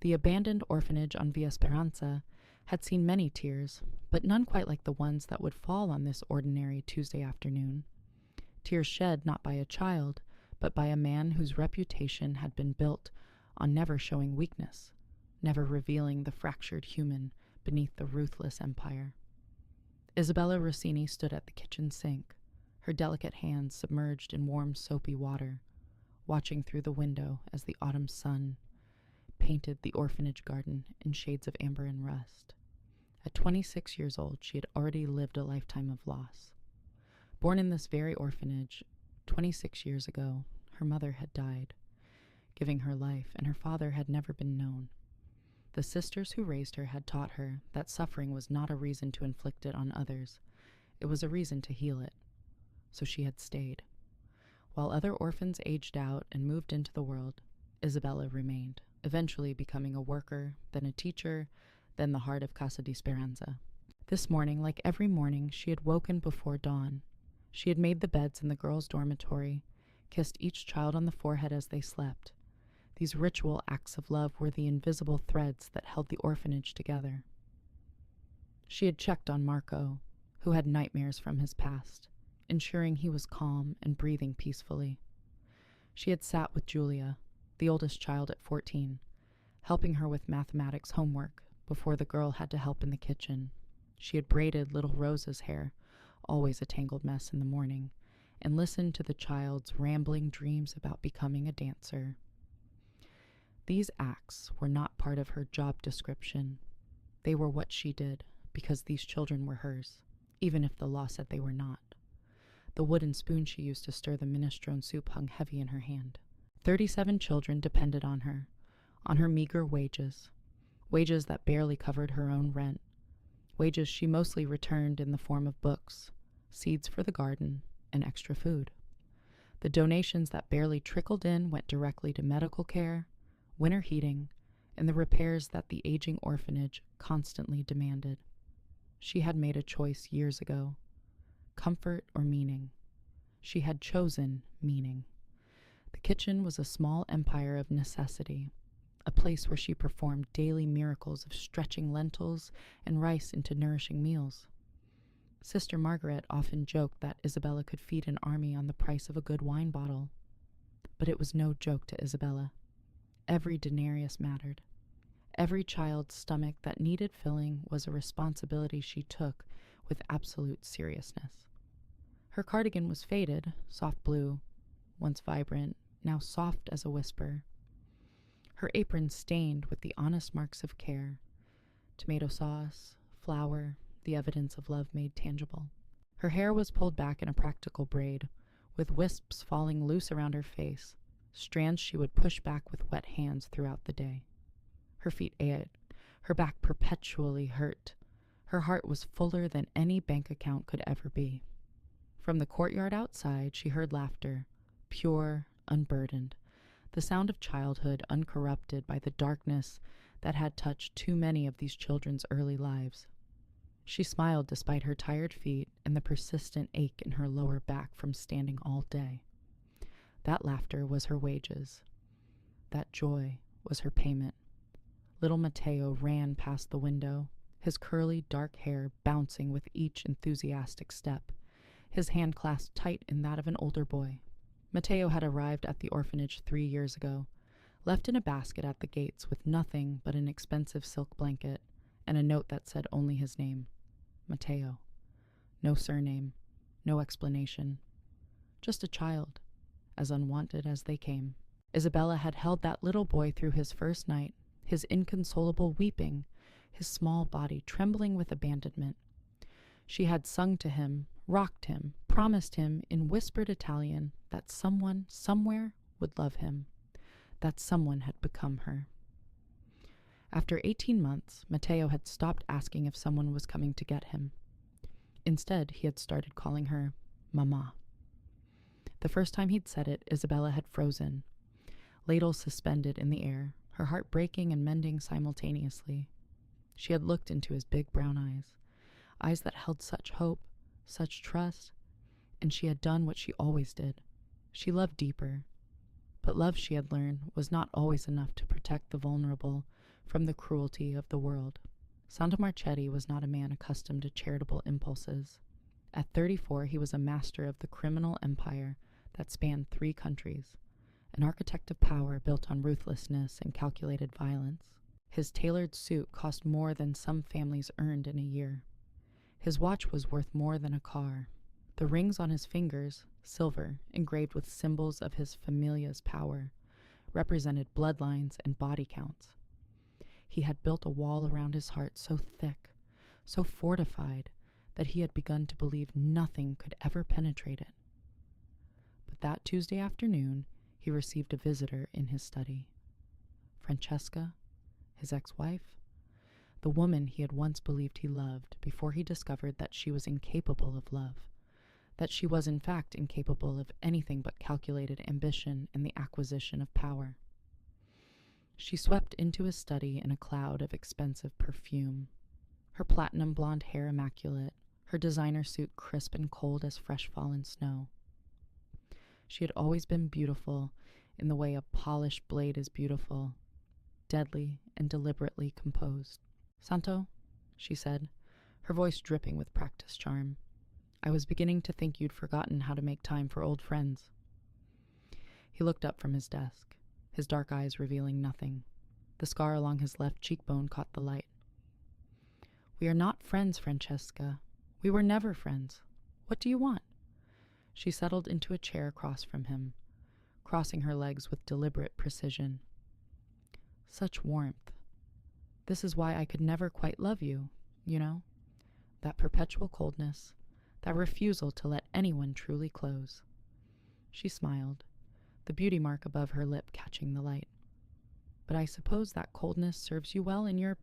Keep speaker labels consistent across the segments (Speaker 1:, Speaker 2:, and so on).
Speaker 1: The abandoned orphanage on Via Speranza had seen many tears, but none quite like the ones that would fall on this ordinary Tuesday afternoon. Tears shed not by a child, but by a man whose reputation had been built on never showing weakness, never revealing the fractured human beneath the ruthless empire. Isabella Rossini stood at the kitchen sink, her delicate hands submerged in warm, soapy water, watching through the window as the autumn sun painted the orphanage garden in shades of amber and rust. At 26 years old, she had already lived a lifetime of loss. Born in this very orphanage 26 years ago, her mother had died, giving her life, and her father had never been known. The sisters who raised her had taught her that suffering was not a reason to inflict it on others. It was a reason to heal it. So she had stayed. While other orphans aged out and moved into the world, Isabella remained, eventually becoming a worker, then a teacher, then the heart of Casa di Speranza. This morning, like every morning, she had woken before dawn. She had made the beds in the girls' dormitory, kissed each child on the forehead as they slept. These ritual acts of love were the invisible threads that held the orphanage together. She had checked on Marco, who had nightmares from his past, ensuring he was calm and breathing peacefully. She had sat with Julia, the oldest child at 14, helping her with mathematics homework before the girl had to help in the kitchen. She had braided little Rosa's hair, always a tangled mess in the morning, and listened to the child's rambling dreams about becoming a dancer. These acts were not part of her job description. They were what she did because these children were hers, even if the law said they were not. The wooden spoon she used to stir the minestrone soup hung heavy in her hand. 37 children depended on her meager wages that barely covered her own rent, wages she mostly returned in the form of books, seeds for the garden, and extra food. The donations that barely trickled in went directly to medical care, winter heating, and the repairs that the aging orphanage constantly demanded. She had made a choice years ago. Comfort or meaning. She had chosen meaning. The kitchen was a small empire of necessity, a place where she performed daily miracles of stretching lentils and rice into nourishing meals. Sister Margaret often joked that Isabella could feed an army on the price of a good wine bottle. But it was no joke to Isabella. Every denarius mattered. Every child's stomach that needed filling was a responsibility she took with absolute seriousness. Her cardigan was faded, soft blue, once vibrant, now soft as a whisper. Her apron stained with the honest marks of care, tomato sauce, flour, the evidence of love made tangible. Her hair was pulled back in a practical braid, with wisps falling loose around her face, strands she would push back with wet hands throughout the day. Her feet ached, her back perpetually hurt. Her heart was fuller than any bank account could ever be. From the courtyard outside, she heard laughter, pure, unburdened, the sound of childhood uncorrupted by the darkness that had touched too many of these children's early lives. She smiled despite her tired feet and the persistent ache in her lower back from standing all day. That laughter was her wages. That joy was her payment. Little Matteo ran past the window, his curly, dark hair bouncing with each enthusiastic step, his hand clasped tight in that of an older boy. Matteo had arrived at the orphanage 3 years ago, left in a basket at the gates with nothing but an expensive silk blanket and a note that said only his name, Matteo. No surname, no explanation. Just a child, as unwanted as they came. Isabella had held that little boy through his first night, his inconsolable weeping, his small body trembling with abandonment. She had sung to him, rocked him, promised him in whispered Italian that someone, somewhere, would love him, that someone had become her. After 18 months, Matteo had stopped asking if someone was coming to get him. Instead, he had started calling her Mama. The first time he'd said it, Isabella had frozen, ladle suspended in the air, her heart breaking and mending simultaneously. She had looked into his big brown eyes, eyes that held such hope, such trust, and she had done what she always did. She loved deeper, but love, she had learned, was not always enough to protect the vulnerable from the cruelty of the world. Santo Marchetti was not a man accustomed to charitable impulses. At 34, he was a master of the criminal empire that spanned 3 countries, an architect of power built on ruthlessness and calculated violence. His tailored suit cost more than some families earned in a year. His watch was worth more than a car. The rings on his fingers, silver, engraved with symbols of his familia's power, represented bloodlines and body counts. He had built a wall around his heart so thick, so fortified, that he had begun to believe nothing could ever penetrate it. But that Tuesday afternoon, he received a visitor in his study. Francesca, his ex-wife, the woman he had once believed he loved before he discovered that she was incapable of love, that she was in fact incapable of anything but calculated ambition and the acquisition of power. She swept into his study in a cloud of expensive perfume, her platinum blonde hair immaculate, her designer suit crisp and cold as fresh fallen snow. She had always been beautiful in the way a polished blade is beautiful, deadly and deliberately composed. "Santo," she said, her voice dripping with practiced charm, "I was beginning to think you'd forgotten how to make time for old friends." He looked up from his desk, his dark eyes revealing nothing. The scar along his left cheekbone caught the light. "We are not friends, Francesca. We were never friends. What do you want?" She settled into a chair across from him, crossing her legs with deliberate precision. "Such warmth. This is why I could never quite love you, you know? That perpetual coldness, that refusal to let anyone truly close." She smiled, the beauty mark above her lip catching the light. "But I suppose that coldness serves you well in your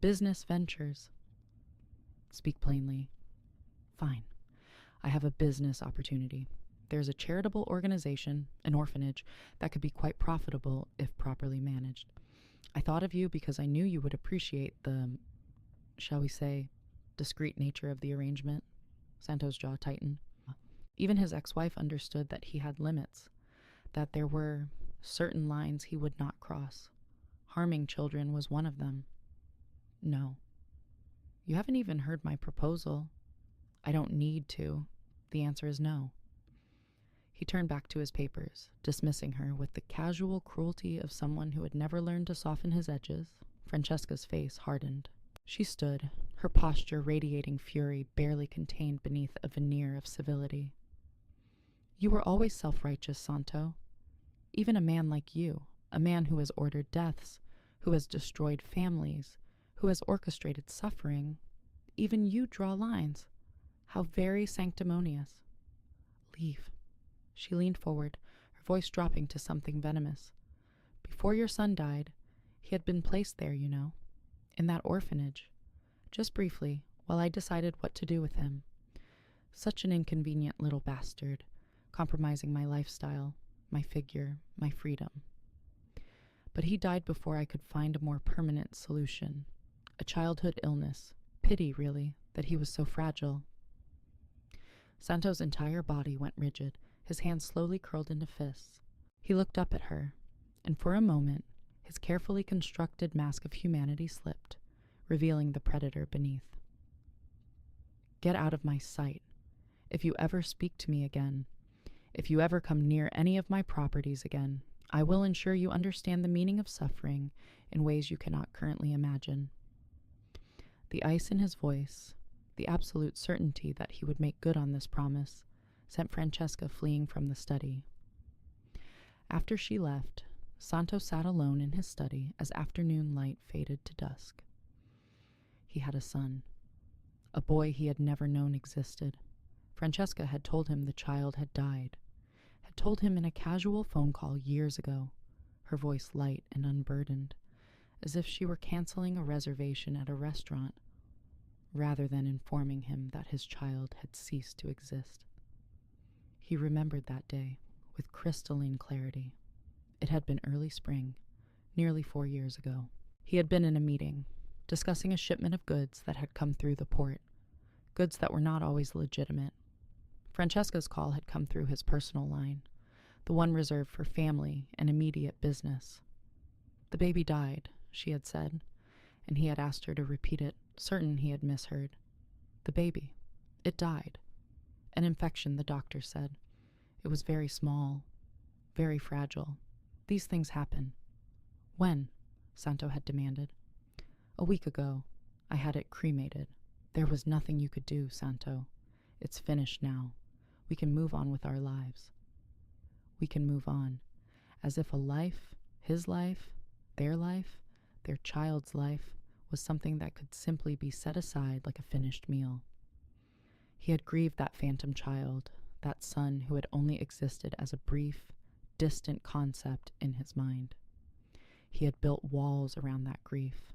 Speaker 1: business ventures." "Speak plainly." "Fine. I have a business opportunity. There's a charitable organization, an orphanage, that could be quite profitable if properly managed. I thought of you because I knew you would appreciate the, shall we say, discreet nature of the arrangement." Santo's jaw tightened. Even his ex-wife understood that he had limits, that there were certain lines he would not cross. Harming children was one of them. "No." "You haven't even heard my proposal." "I don't need to. The answer is no." He turned back to his papers, dismissing her with the casual cruelty of someone who had never learned to soften his edges. Francesca's face hardened. She stood, her posture radiating fury barely contained beneath a veneer of civility. "You were always self-righteous, Santo. Even a man like you, a man who has ordered deaths, who has destroyed families, who has orchestrated suffering, even you draw lines. How very sanctimonious." "Leave." She leaned forward, her voice dropping to something venomous. "Before your son died, he had been placed there, you know, in that orphanage, just briefly, while I decided what to do with him. Such an inconvenient little bastard, compromising my lifestyle, my figure, my freedom. But he died before I could find a more permanent solution. A childhood illness. Pity, really, that he was so fragile." Santo's entire body went rigid, his hands slowly curled into fists. He looked up at her, and for a moment, his carefully constructed mask of humanity slipped, revealing the predator beneath. "Get out of my sight. If you ever speak to me again, if you ever come near any of my properties again, I will ensure you understand the meaning of suffering in ways you cannot currently imagine." The ice in his voice, the absolute certainty that he would make good on this promise, sent Francesca fleeing from the study. After she left, Santo sat alone in his study as afternoon light faded to dusk. He had a son, a boy he had never known existed. Francesca had told him the child had died, had told him in a casual phone call years ago, her voice light and unburdened, as if she were canceling a reservation at a restaurant, rather than informing him that his child had ceased to exist. He remembered that day with crystalline clarity. It had been early spring, nearly 4 years ago. He had been in a meeting, discussing a shipment of goods that had come through the port, goods that were not always legitimate. Francesca's call had come through his personal line, the one reserved for family and immediate business. The baby died, she had said, and he had asked her to repeat it, certain he had misheard. The baby. It died. An infection, the doctor said. It was very small, very fragile. These things happen. When? Santo had demanded. A week ago. I had it cremated. There was nothing you could do, Santo. It's finished now. We can move on with our lives. We can move on. As if a life, his life, their child's life, was something that could simply be set aside like a finished meal. He had grieved that phantom child, that son who had only existed as a brief, distant concept in his mind. He had built walls around that grief,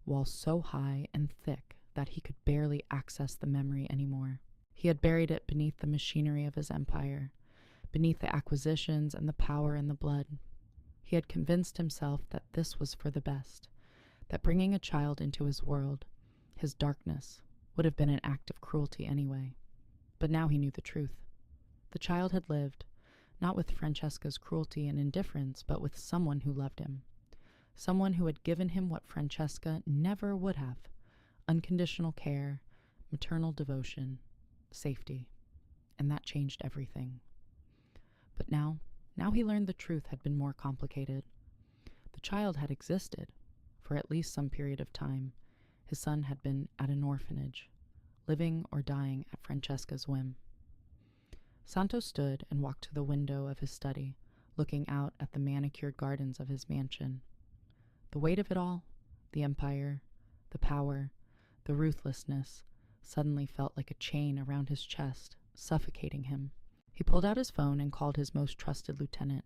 Speaker 1: walls so high and thick that he could barely access the memory anymore. He had buried it beneath the machinery of his empire, beneath the acquisitions and the power and the blood. He had convinced himself that this was for the best, that bringing a child into his world, his darkness, would have been an act of cruelty anyway. But now he knew the truth. The child had lived, not with Francesca's cruelty and indifference, but with someone who loved him, someone who had given him what Francesca never would have: unconditional care, maternal devotion, safety. And that changed everything. But now he learned the truth had been more complicated. The child had existed for at least some period of time. His son had been at an orphanage, living or dying at Francesca's whim. Santo stood and walked to the window of his study, looking out at the manicured gardens of his mansion. The weight of it all, the empire, the power, the ruthlessness, suddenly felt like a chain around his chest, suffocating him. He pulled out his phone and called his most trusted lieutenant.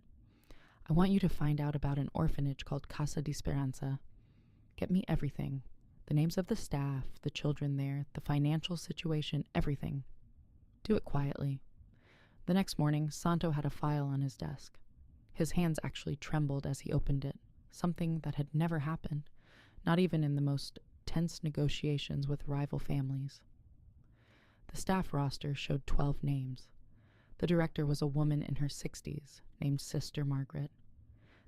Speaker 1: I want you to find out about an orphanage called Casa di Speranza. Get me everything. The names of the staff, the children there, the financial situation, everything. Do it quietly. The next morning, Santo had a file on his desk. His hands actually trembled as he opened it, something that had never happened, not even in the most tense negotiations with rival families. The staff roster showed 12 names. The director was a woman in her 60s, named Sister Margaret.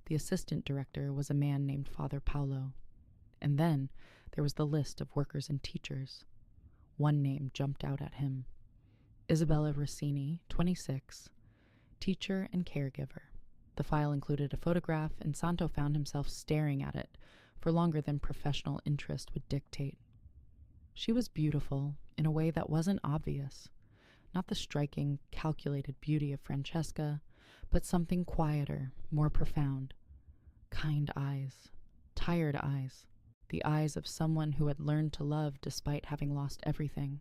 Speaker 1: The assistant director was a man named Father Paolo. And then there was the list of workers and teachers. One name jumped out at him. Isabella Rossini, 26, teacher and caregiver. The file included a photograph, and Santo found himself staring at it for longer than professional interest would dictate. She was beautiful in a way that wasn't obvious. Not the striking, calculated beauty of Francesca, but something quieter, more profound. Kind eyes, tired eyes, the eyes of someone who had learned to love despite having lost everything.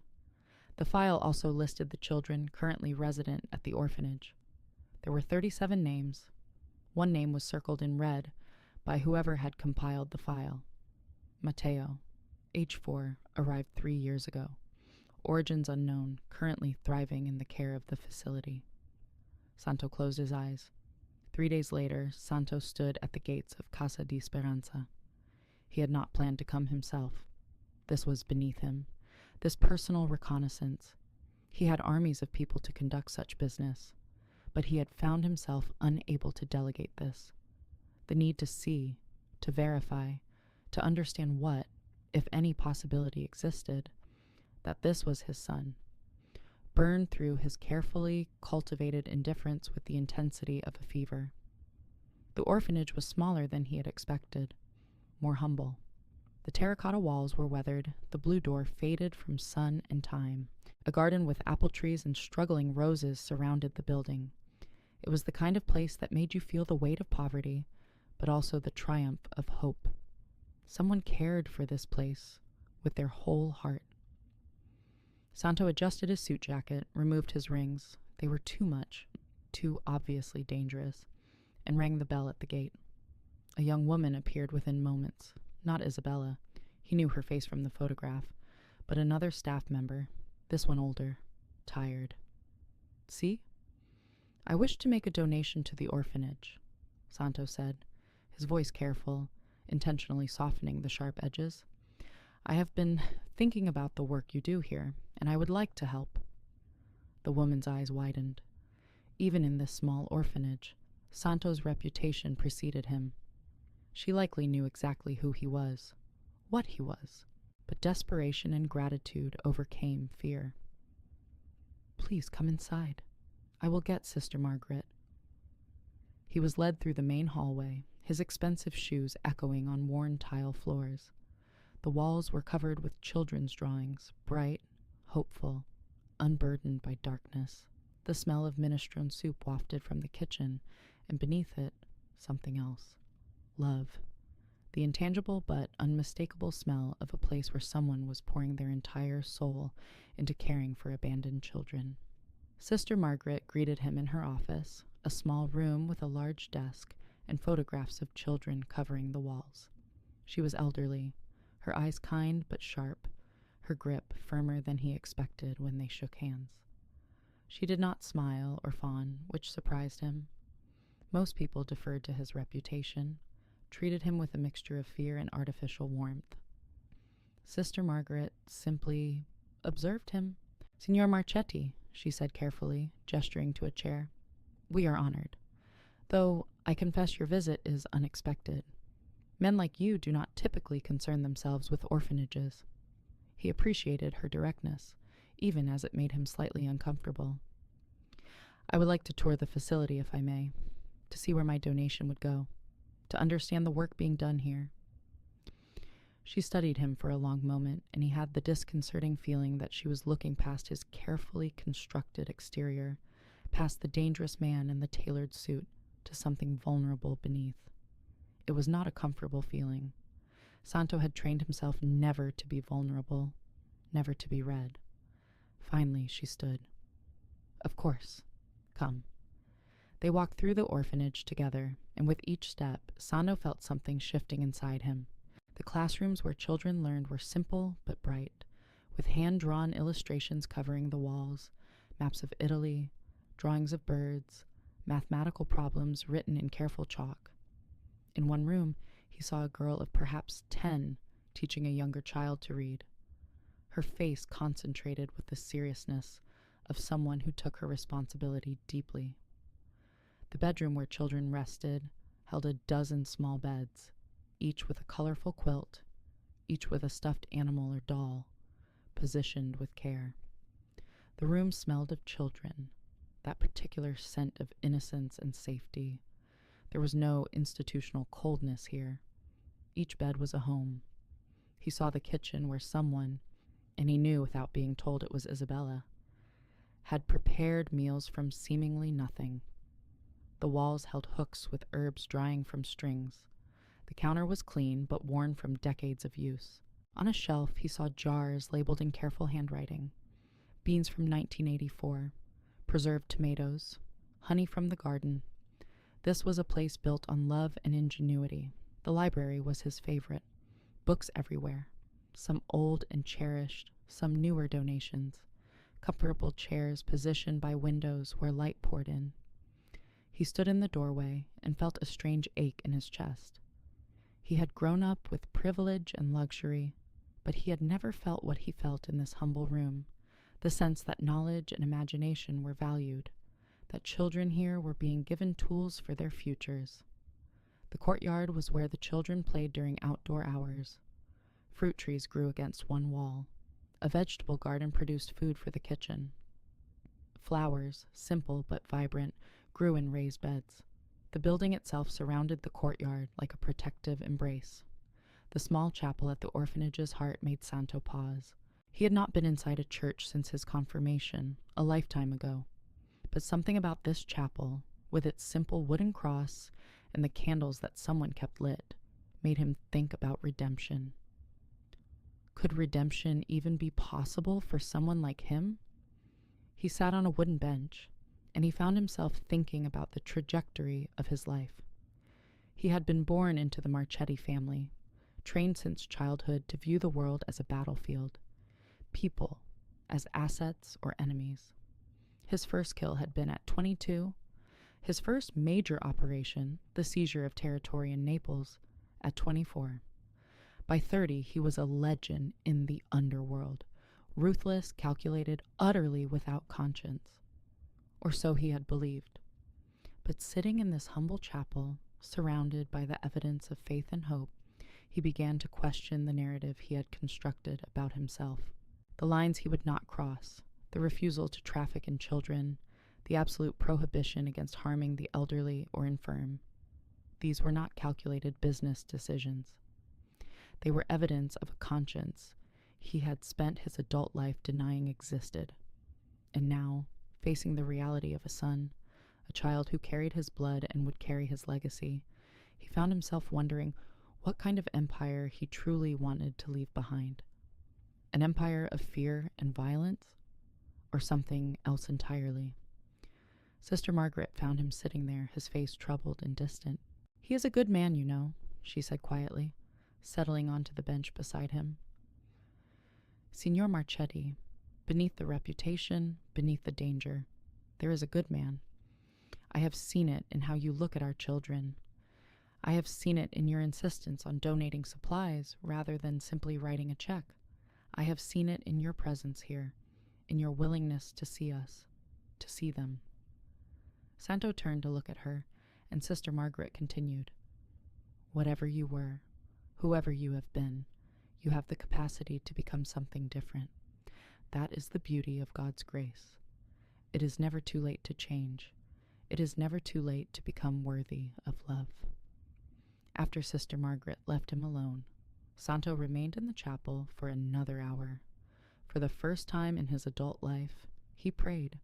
Speaker 1: The file also listed the children currently resident at the orphanage. There were 37 names. One name was circled in red by whoever had compiled the file. Matteo, age 4, arrived 3 years ago. Origins unknown, currently thriving in the care of the facility. Santo closed his eyes. 3 days later, Santo stood at the gates of Casa di Speranza. He had not planned to come himself. This was beneath him, this personal reconnaissance. He had armies of people to conduct such business, but he had found himself unable to delegate this. The need to see, to verify, to understand what, if any possibility existed, that this was his son, burned through his carefully cultivated indifference with the intensity of a fever. The orphanage was smaller than he had expected, more humble. The terracotta walls were weathered, the blue door faded from sun and time. A garden with apple trees and struggling roses surrounded the building. It was the kind of place that made you feel the weight of poverty, but also the triumph of hope. Someone cared for this place with their whole heart. Santo adjusted his suit jacket, removed his rings. They were too much, too obviously dangerous, and rang the bell at the gate. A young woman appeared within moments. Not Isabella. He knew her face from the photograph, but another staff member, this one older, tired. See? I wish to make a donation to the orphanage, Santo said, his voice careful, intentionally softening the sharp edges. I have been thinking about the work you do here, and I would like to help. The woman's eyes widened. Even in this small orphanage, Santo's reputation preceded him. She likely knew exactly who he was, what he was, but desperation and gratitude overcame fear. "Please come inside. I will get Sister Margaret." He was led through the main hallway, his expensive shoes echoing on worn tile floors. The walls were covered with children's drawings, bright, hopeful, unburdened by darkness. The smell of minestrone soup wafted from the kitchen, and beneath it, something else. Love. The intangible but unmistakable smell of a place where someone was pouring their entire soul into caring for abandoned children. Sister Margaret greeted him in her office, a small room with a large desk and photographs of children covering the walls. She was elderly, her eyes kind but sharp, her grip firmer than he expected when they shook hands. She did not smile or fawn, which surprised him. Most people deferred to his reputation, treated him with a mixture of fear and artificial warmth. Sister Margaret simply observed him. "Signor Marchetti," she said carefully, gesturing to a chair. "We are honored. Though I confess your visit is unexpected. Men like you do not typically concern themselves with orphanages." He appreciated her directness, even as it made him slightly uncomfortable. "I would like to tour the facility if I may, to see where my donation would go, to understand the work being done here." She studied him for a long moment, and he had the disconcerting feeling that she was looking past his carefully constructed exterior, past the dangerous man in the tailored suit, to something vulnerable beneath. It was not a comfortable feeling. Santo had trained himself never to be vulnerable, never to be read. Finally, she stood. "Of course. Come." They walked through the orphanage together, and with each step, Santo felt something shifting inside him. The classrooms where children learned were simple but bright, with hand-drawn illustrations covering the walls, maps of Italy, drawings of birds, mathematical problems written in careful chalk. In one room, he saw a girl of perhaps 10 teaching a younger child to read. Her face concentrated with the seriousness of someone who took her responsibility deeply. The bedroom where children rested held a dozen small beds, each with a colorful quilt, each with a stuffed animal or doll, positioned with care. The room smelled of children, that particular scent of innocence and safety. There was no institutional coldness here. Each bed was a home. He saw the kitchen where someone, and he knew without being told it was Isabella, had prepared meals from seemingly nothing. The walls held hooks with herbs drying from strings. The counter was clean but worn from decades of use. On a shelf, he saw jars labeled in careful handwriting. Beans from 1984, preserved tomatoes, honey from the garden. This was a place built on love and ingenuity. The library was his favorite. Books everywhere, some old and cherished, some newer donations. Comfortable chairs positioned by windows where light poured in. He stood in the doorway and felt a strange ache in his chest. He had grown up with privilege and luxury, but he had never felt what he felt in this humble room, the sense that knowledge and imagination were valued, that children here were being given tools for their futures. The courtyard was where the children played during outdoor hours. Fruit trees grew against one wall. A vegetable garden produced food for the kitchen. Flowers, simple but vibrant, grew in raised beds. The building itself surrounded the courtyard like a protective embrace. The small chapel at the orphanage's heart made Santo pause. He had not been inside a church since his confirmation, a lifetime ago. But something about this chapel, with its simple wooden cross and the candles that someone kept lit, made him think about redemption. Could redemption even be possible for someone like him? He sat on a wooden bench, and he found himself thinking about the trajectory of his life. He had been born into the Marchetti family, trained since childhood to view the world as a battlefield, people as assets or enemies. His first kill had been at 22, his first major operation, the seizure of territory in Naples, at 24. By 30, he was a legend in the underworld, ruthless, calculated, utterly without conscience. Or so he had believed. But sitting in this humble chapel, surrounded by the evidence of faith and hope, he began to question the narrative he had constructed about himself. The lines he would not cross, the refusal to traffic in children, the absolute prohibition against harming the elderly or infirm. These were not calculated business decisions. They were evidence of a conscience he had spent his adult life denying existed. And now, facing the reality of a son, a child who carried his blood and would carry his legacy, he found himself wondering what kind of empire he truly wanted to leave behind. An empire of fear and violence, or something else entirely? Sister Margaret found him sitting there, his face troubled and distant. "He is a good man, you know," she said quietly, settling onto the bench beside him. "Signor Marchetti, beneath the reputation, beneath the danger, there is a good man. I have seen it in how you look at our children. I have seen it in your insistence on donating supplies rather than simply writing a check. I have seen it in your presence here, in your willingness to see us, to see them." Santo turned to look at her, and Sister Margaret continued, "Whatever you were, whoever you have been, you have the capacity to become something different. That is the beauty of God's grace. It is never too late to change. It is never too late to become worthy of love." After Sister Margaret left him alone, Santo remained in the chapel for another hour. For the first time in his adult life, he prayed.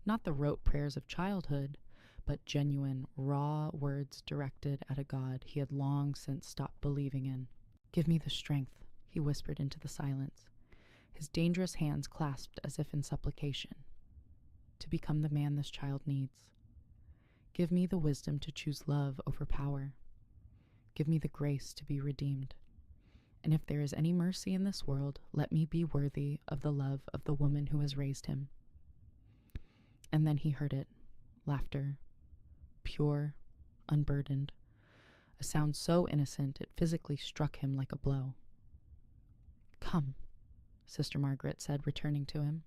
Speaker 1: Not the rote prayers of childhood, but genuine, raw words directed at a God he had long since stopped believing in. "Give me the strength," he whispered into the silence, his dangerous hands clasped as if in supplication, "to become the man this child needs. Give me the wisdom to choose love over power. Give me the grace to be redeemed. And if there is any mercy in this world, let me be worthy of the love of the woman who has raised him." And then he heard it, laughter, pure, unburdened, a sound so innocent it physically struck him like a blow. "Come," Sister Margaret said, returning to him.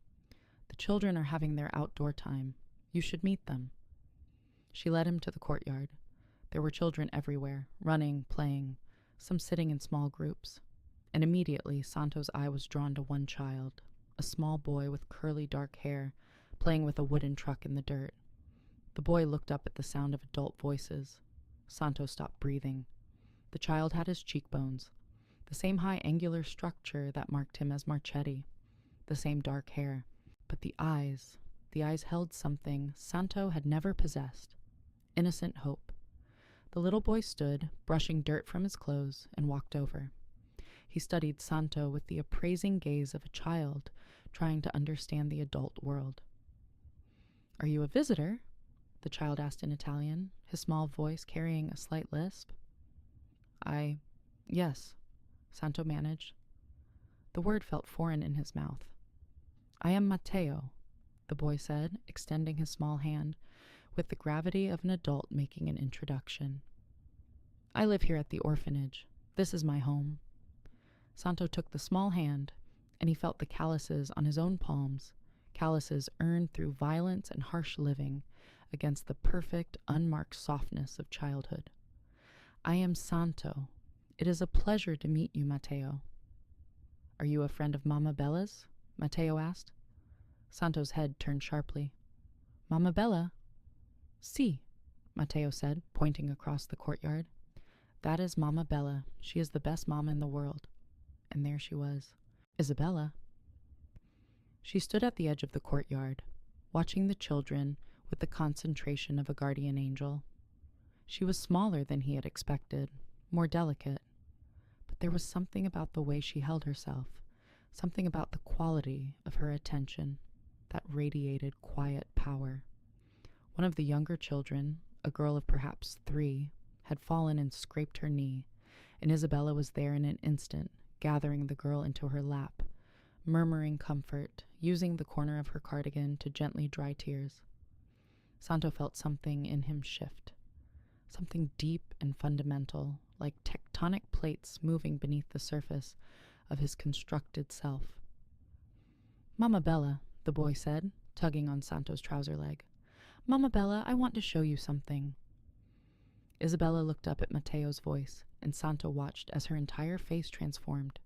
Speaker 1: "The children are having their outdoor time. You should meet them." She led him to the courtyard. There were children everywhere, running, playing, some sitting in small groups. And immediately Santo's eye was drawn to one child, a small boy with curly dark hair, playing with a wooden truck in the dirt. The boy looked up at the sound of adult voices. Santo stopped breathing. The child had his cheekbones, the same high angular structure that marked him as Marchetti, the same dark hair. But the eyes held something Santo had never possessed, innocent hope. The little boy stood, brushing dirt from his clothes, and walked over. He studied Santo with the appraising gaze of a child trying to understand the adult world. "Are you a visitor?" the child asked in Italian, his small voice carrying a slight lisp. Yes," Santo managed. The word felt foreign in his mouth. "I am Matteo," the boy said, extending his small hand, with the gravity of an adult making an introduction. "I live here at the orphanage. This is my home." Santo took the small hand, and he felt the calluses on his own palms, calluses earned through violence and harsh living against the perfect, unmarked softness of childhood. "I am Santo. It is a pleasure to meet you, Matteo." "Are you a friend of Mamma Bella's?" Matteo asked. Santo's head turned sharply. "Mamma Bella?" "Si," Matteo said, pointing across the courtyard. "That is Mamma Bella. She is the best mamma in the world." And there she was, Isabella. She stood at the edge of the courtyard, watching the children with the concentration of a guardian angel. She was smaller than he had expected, more delicate. But there was something about the way she held herself, something about the quality of her attention, that radiated quiet power. One of the younger children, a girl of perhaps 3, had fallen and scraped her knee, and Isabella was there in an instant, gathering the girl into her lap, murmuring comfort, using the corner of her cardigan to gently dry tears. Santo felt something in him shift, something deep and fundamental, like tectonic plates moving beneath the surface of his constructed self. "Mamma Bella," the boy said, tugging on Santo's trouser leg. "Mamma Bella, I want to show you something." Isabella looked up at Matteo's voice, and Santo watched as her entire face transformed.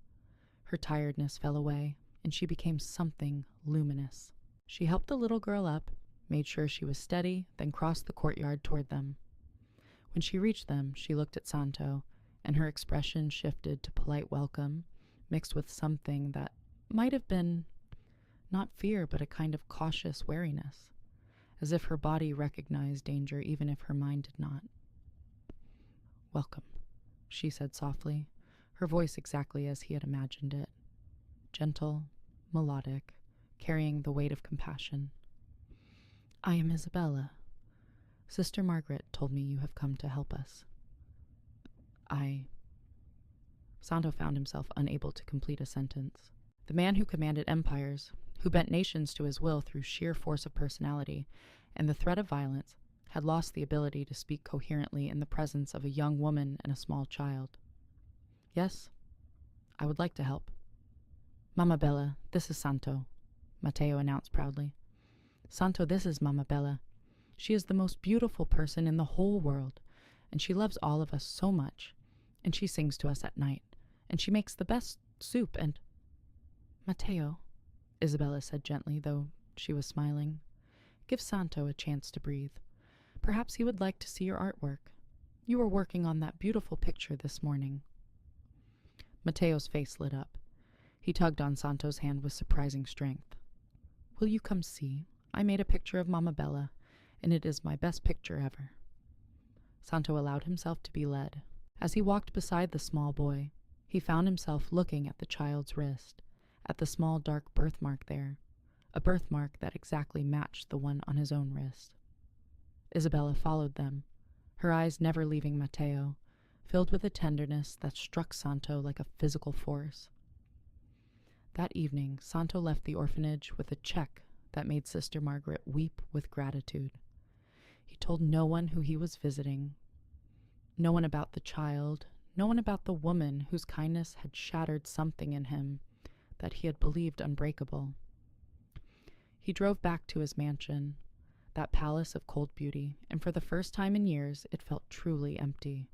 Speaker 1: Her tiredness fell away, and she became something luminous. She helped the little girl up, made sure she was steady, then crossed the courtyard toward them. When she reached them, she looked at Santo, and her expression shifted to polite welcome, mixed with something that might have been not fear, but a kind of cautious wariness, as if her body recognized danger even if her mind did not. "Welcome," she said softly, her voice exactly as he had imagined it. Gentle, melodic, carrying the weight of compassion. "I am Isabella. Sister Margaret told me you have come to help us." Santo found himself unable to complete a sentence. The man who commanded empires, who bent nations to his will through sheer force of personality and the threat of violence, had lost the ability to speak coherently in the presence of a young woman and a small child. "Yes, I would like to help." "Mamma Bella, this is Santo," Matteo announced proudly. "Santo, this is Mamma Bella. She is the most beautiful person in the whole world, and she loves all of us so much, and she sings to us at night, and she makes the best soup, and—" "Matteo," Isabella said gently, though she was smiling, "give Santo a chance to breathe. Perhaps he would like to see your artwork. You were working on that beautiful picture this morning." Matteo's face lit up. He tugged on Santo's hand with surprising strength. "Will you come see? I made a picture of Mamma Bella, and it is my best picture ever." Santo allowed himself to be led. As he walked beside the small boy, he found himself looking at the child's wrist, at the small dark birthmark there, a birthmark that exactly matched the one on his own wrist. Isabella followed them, her eyes never leaving Matteo, filled with a tenderness that struck Santo like a physical force. That evening, Santo left the orphanage with a check that made Sister Margaret weep with gratitude. He told no one who he was visiting, no one about the child, no one about the woman whose kindness had shattered something in him that he had believed unbreakable. He drove back to his mansion, that palace of cold beauty, and for the first time in years it felt truly empty.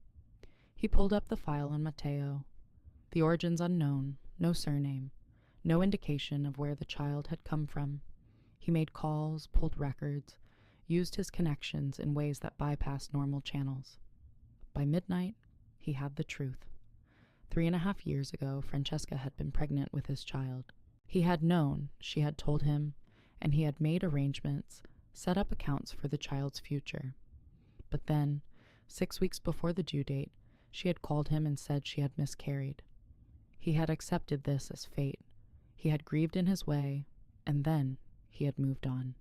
Speaker 1: He pulled up the file on Matteo. The origins unknown, no surname, no indication of where the child had come from. He made calls, pulled records, used his connections in ways that bypassed normal channels. By midnight, he had the truth. 3.5 years ago, Francesca had been pregnant with his child. He had known, she had told him, and he had made arrangements, set up accounts for the child's future. But then, 6 weeks before the due date, she had called him and said she had miscarried. He had accepted this as fate. He had grieved in his way, and then he had moved on.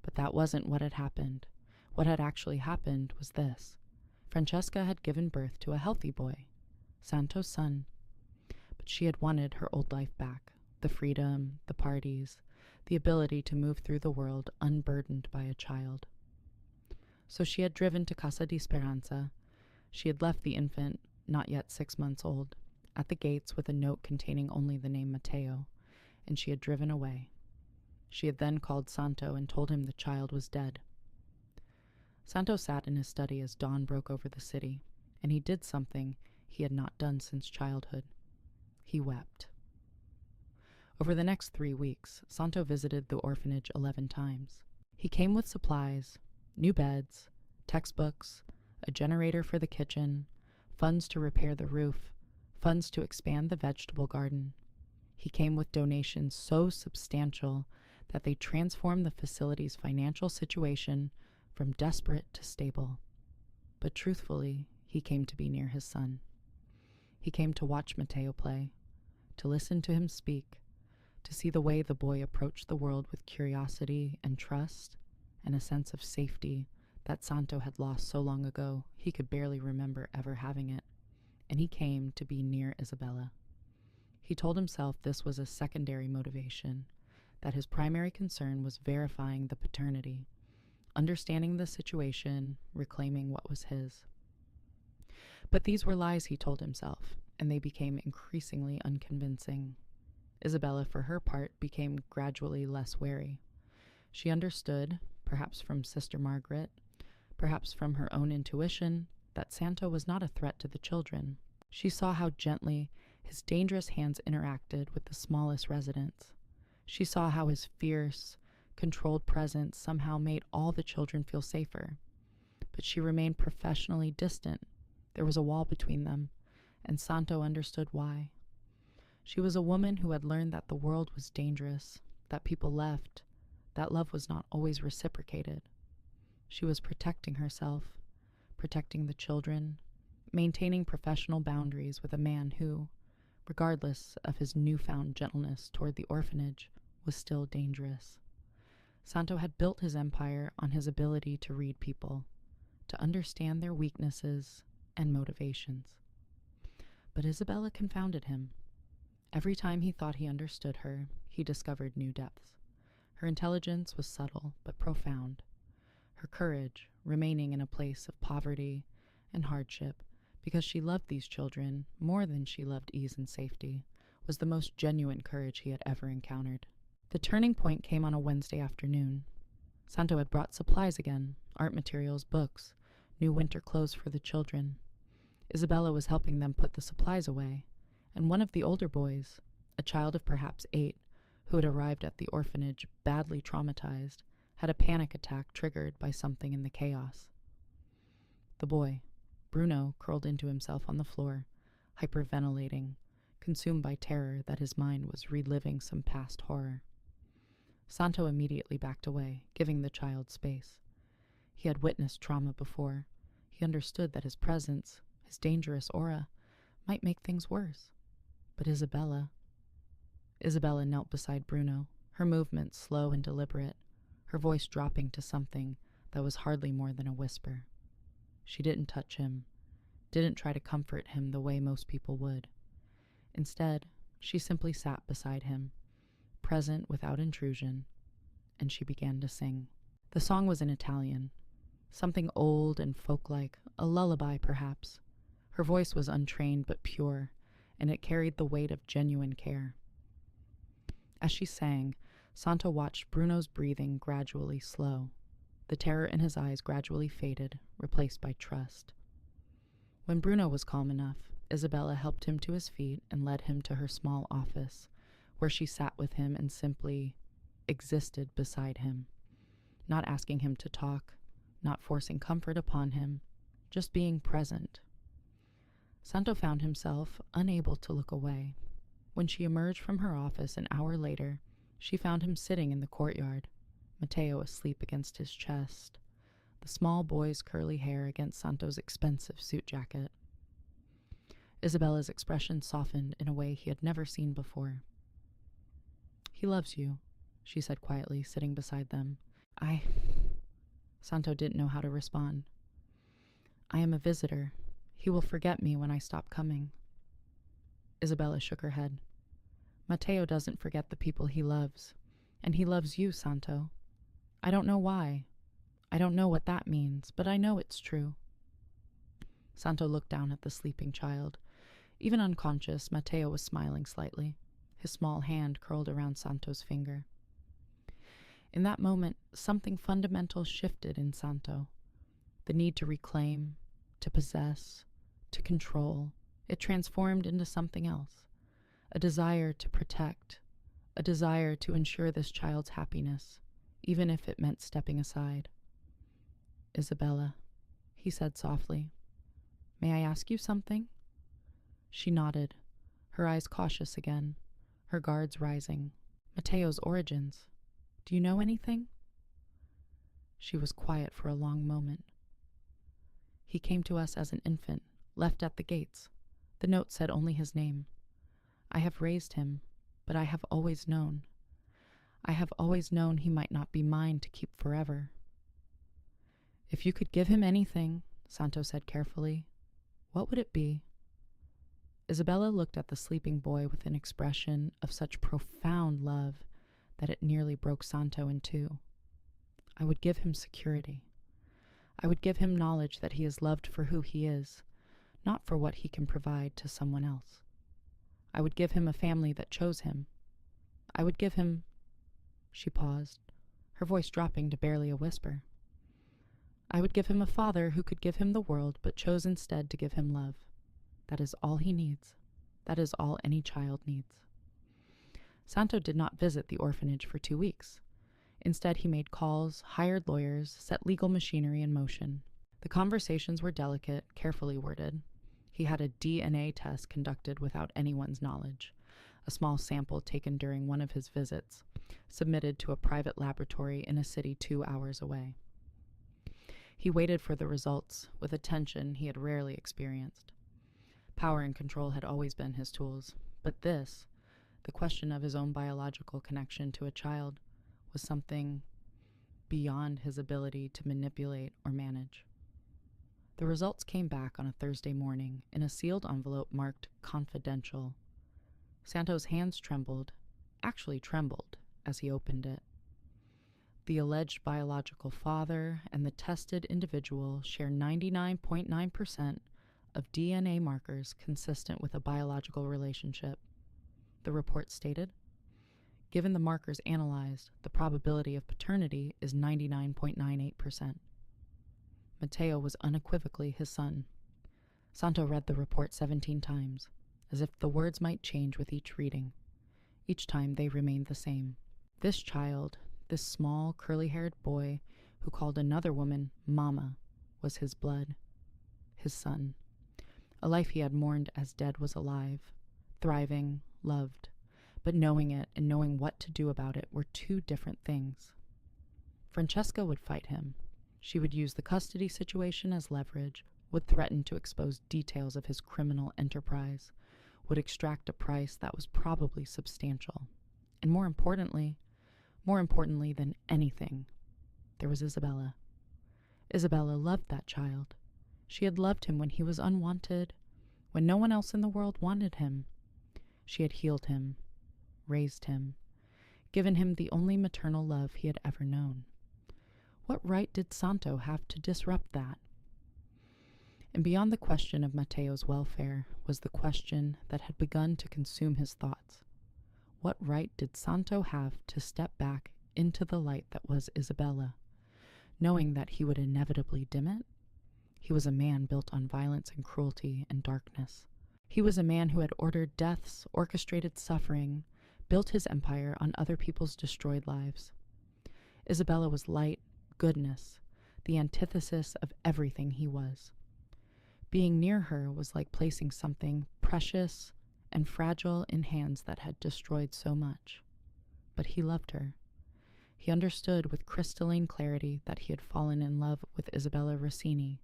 Speaker 1: But that wasn't what had happened. What had actually happened was this. Francesca had given birth to a healthy boy, Santo's son. But she had wanted her old life back, the freedom, the parties, the ability to move through the world unburdened by a child. So she had driven to Casa di Speranza. She had left the infant, not yet 6 months old, at the gates with a note containing only the name Matteo, and she had driven away. She had then called Santo and told him the child was dead. Santo sat in his study as dawn broke over the city, and he did something he had not done since childhood. He wept. Over the next 3 weeks, Santo visited the orphanage 11 times. He came with supplies, new beds, textbooks, a generator for the kitchen, funds to repair the roof, funds to expand the vegetable garden. He came with donations so substantial that they transformed the facility's financial situation from desperate to stable. But truthfully, he came to be near his son. He came to watch Matteo play, to listen to him speak, to see the way the boy approached the world with curiosity and trust and a sense of safety that Santo had lost so long ago he could barely remember ever having it. And he came to be near Isabella. He told himself this was a secondary motivation, that his primary concern was verifying the paternity, understanding the situation, reclaiming what was his. But these were lies, he told himself, and they became increasingly unconvincing. Isabella, for her part, became gradually less wary. She understood, perhaps from Sister Margaret, perhaps from her own intuition, that Santo was not a threat to the children. She saw how gently his dangerous hands interacted with the smallest residents. She saw how his fierce, controlled presence somehow made all the children feel safer. But she remained professionally distant. There was a wall between them, and Santo understood why. She was a woman who had learned that the world was dangerous, that people left, that love was not always reciprocated. She was protecting herself, protecting the children, maintaining professional boundaries with a man who, regardless of his newfound gentleness toward the orphanage, was still dangerous. Santo had built his empire on his ability to read people, to understand their weaknesses and motivations. But Isabella confounded him. Every time he thought he understood her, he discovered new depths. Her intelligence was subtle but profound. Her courage, remaining in a place of poverty and hardship because she loved these children more than she loved ease and safety, was the most genuine courage he had ever encountered. The turning point came on a Wednesday afternoon. Santo had brought supplies again, art materials, books, new winter clothes for the children. Isabella was helping them put the supplies away, and one of the older boys, a child of perhaps 8, who had arrived at the orphanage badly traumatized, had a panic attack triggered by something in the chaos. The boy, Bruno, curled into himself on the floor, hyperventilating, consumed by terror that his mind was reliving some past horror. Santo immediately backed away, giving the child space. He had witnessed trauma before. He understood that his presence, his dangerous aura, might make things worse. But Isabella knelt beside Bruno, her movements slow and deliberate, her voice dropping to something that was hardly more than a whisper. She didn't touch him, didn't try to comfort him the way most people would. Instead, she simply sat beside him, present without intrusion, and she began to sing. The song was in Italian, something old and folk-like, a lullaby perhaps. Her voice was untrained but pure, and it carried the weight of genuine care. As she sang, Santo watched Bruno's breathing gradually slow. The terror in his eyes gradually faded, replaced by trust. When Bruno was calm enough, Isabella helped him to his feet and led him to her small office, where she sat with him and simply existed beside him, not asking him to talk, not forcing comfort upon him, just being present. Santo found himself unable to look away. When she emerged from her office an hour later, she found him sitting in the courtyard, Matteo asleep against his chest, the small boy's curly hair against Santo's expensive suit jacket. Isabella's expression softened in a way he had never seen before. "He loves you," she said quietly, sitting beside them. Santo didn't know how to respond. "I am a visitor. He will forget me when I stop coming." Isabella shook her head. "Matteo doesn't forget the people he loves, and he loves you, Santo. I don't know why. I don't know what that means, but I know it's true." Santo looked down at the sleeping child. Even unconscious, Matteo was smiling slightly, his small hand curled around Santo's finger. In that moment, something fundamental shifted in Santo. The need to reclaim, to possess, to control. It transformed into something else. A desire to protect, a desire to ensure this child's happiness, even if it meant stepping aside. "Isabella," he said softly, "may I ask you something?" She nodded, her eyes cautious again, her guards rising. "Matteo's origins. Do you know anything?" She was quiet for a long moment. "He came to us as an infant, left at the gates. The note said only his name. I have raised him, but I have always known. I have always known he might not be mine to keep forever." "If you could give him anything," Santo said carefully, "what would it be?" Isabella looked at the sleeping boy with an expression of such profound love that it nearly broke Santo in two. "I would give him security. I would give him knowledge that he is loved for who he is, not for what he can provide to someone else. I would give him a family that chose him. I would give him—" She paused, her voice dropping to barely a whisper. I would give him a father who could give him the world, but chose instead to give him love. That is all he needs. That is all any child needs. Santo did not visit the orphanage for 2 weeks. Instead, he made calls, hired lawyers, set legal machinery in motion. The conversations were delicate, carefully worded. He had a DNA test conducted without anyone's knowledge, a small sample taken during one of his visits, submitted to a private laboratory in a city 2 hours away. He waited for the results with a tension he had rarely experienced. Power and control had always been his tools, but this, the question of his own biological connection to a child, was something beyond his ability to manipulate or manage. The results came back on a Thursday morning in a sealed envelope marked confidential. Santo's hands actually trembled, as he opened it. The alleged biological father and the tested individual share 99.9% of DNA markers consistent with a biological relationship, the report stated. Given the markers analyzed, the probability of paternity is 99.98%. Matteo was unequivocally his son. Santo read the report 17 times, as if the words might change with each reading. Each time they remained the same. This child, this small, curly-haired boy who called another woman Mama, was his blood, his son. A life he had mourned as dead was alive, thriving, loved. But knowing it and knowing what to do about it were two different things. Francesca would fight him. She would use the custody situation as leverage, would threaten to expose details of his criminal enterprise, would extract a price that was probably substantial. And more importantly than anything, there was Isabella. Isabella loved that child. She had loved him when he was unwanted, when no one else in the world wanted him. She had healed him, raised him, given him the only maternal love he had ever known. What right did Santo have to disrupt that? And beyond the question of Matteo's welfare was the question that had begun to consume his thoughts. What right did Santo have to step back into the light that was Isabella, knowing that he would inevitably dim it? He was a man built on violence and cruelty and darkness. He was a man who had ordered deaths, orchestrated suffering, built his empire on other people's destroyed lives. Isabella was light, goodness, the antithesis of everything he was. Being near her was like placing something precious and fragile in hands that had destroyed so much. But he loved her. He understood with crystalline clarity that he had fallen in love with Isabella Rossini,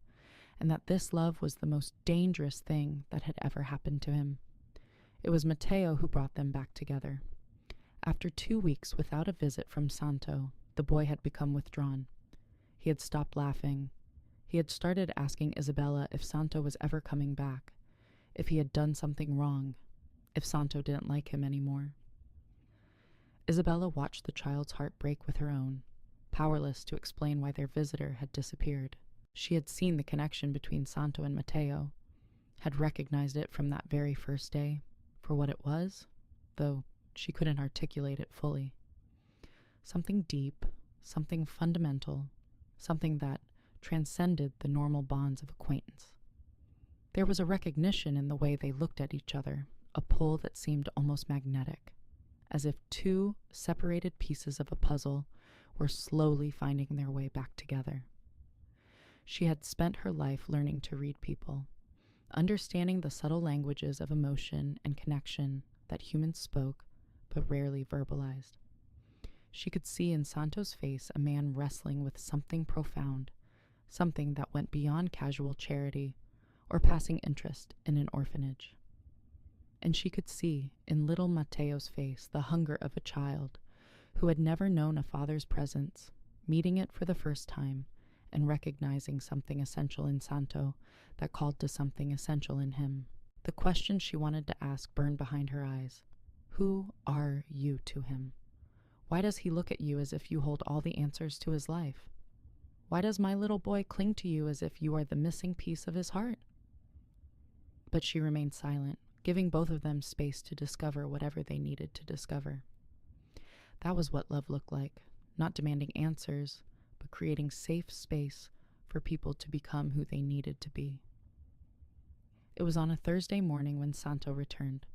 Speaker 1: and that this love was the most dangerous thing that had ever happened to him. It was Matteo who brought them back together. After 2 weeks without a visit from Santo, the boy had become withdrawn. He had stopped laughing. He had started asking Isabella if Santo was ever coming back, if he had done something wrong, if Santo didn't like him anymore. Isabella watched the child's heart break with her own, powerless to explain why their visitor had disappeared. She had seen the connection between Santo and Matteo, had recognized it from that very first day for what it was, though she couldn't articulate it fully. Something deep, something fundamental, something that transcended the normal bonds of acquaintance. There was a recognition in the way they looked at each other, a pull that seemed almost magnetic, as if two separated pieces of a puzzle were slowly finding their way back together. She had spent her life learning to read people, understanding the subtle languages of emotion and connection that humans spoke but rarely verbalized. She could see in Santo's face a man wrestling with something profound, something that went beyond casual charity or passing interest in an orphanage. And she could see in little Matteo's face the hunger of a child who had never known a father's presence, meeting it for the first time and recognizing something essential in Santo that called to something essential in him. The question she wanted to ask burned behind her eyes. Who are you to him? Why does he look at you as if you hold all the answers to his life? Why does my little boy cling to you as if you are the missing piece of his heart? But she remained silent, giving both of them space to discover whatever they needed to discover. That was what love looked like, not demanding answers, but creating safe space for people to become who they needed to be. It was on a Thursday morning when Santo returned.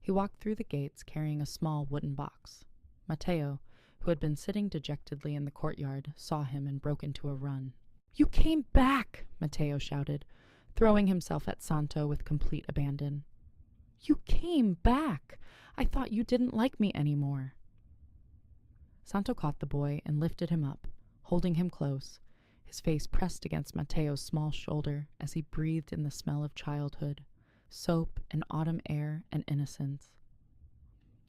Speaker 1: He walked through the gates carrying a small wooden box. Matteo, who had been sitting dejectedly in the courtyard, saw him and broke into a run. "You came back!" Matteo shouted, throwing himself at Santo with complete abandon. "You came back! I thought you didn't like me anymore." Santo caught the boy and lifted him up, holding him close, his face pressed against Matteo's small shoulder as he breathed in the smell of childhood, soap and autumn air and innocence.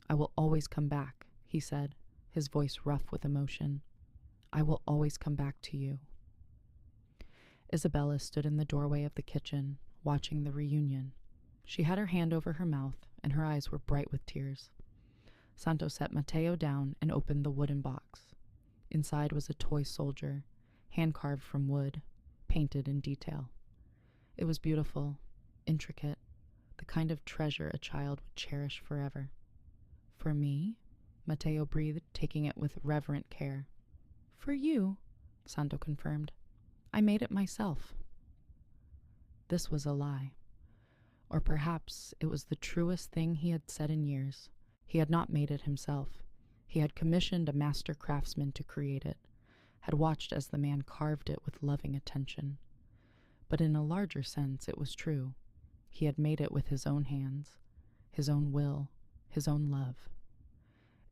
Speaker 1: "I will always come back," he said, his voice rough with emotion. "I will always come back to you." Isabella stood in the doorway of the kitchen, watching the reunion. She had her hand over her mouth, and her eyes were bright with tears. Santo set Matteo down and opened the wooden box. Inside was a toy soldier, hand-carved from wood, painted in detail. It was beautiful, intricate, the kind of treasure a child would cherish forever. "For me?" Matteo breathed, taking it with reverent care. "For you," Santo confirmed. "I made it myself." This was a lie. Or perhaps it was the truest thing he had said in years. He had not made it himself. He had commissioned a master craftsman to create it, had watched as the man carved it with loving attention. But in a larger sense, it was true. He had made it with his own hands, his own will, his own love.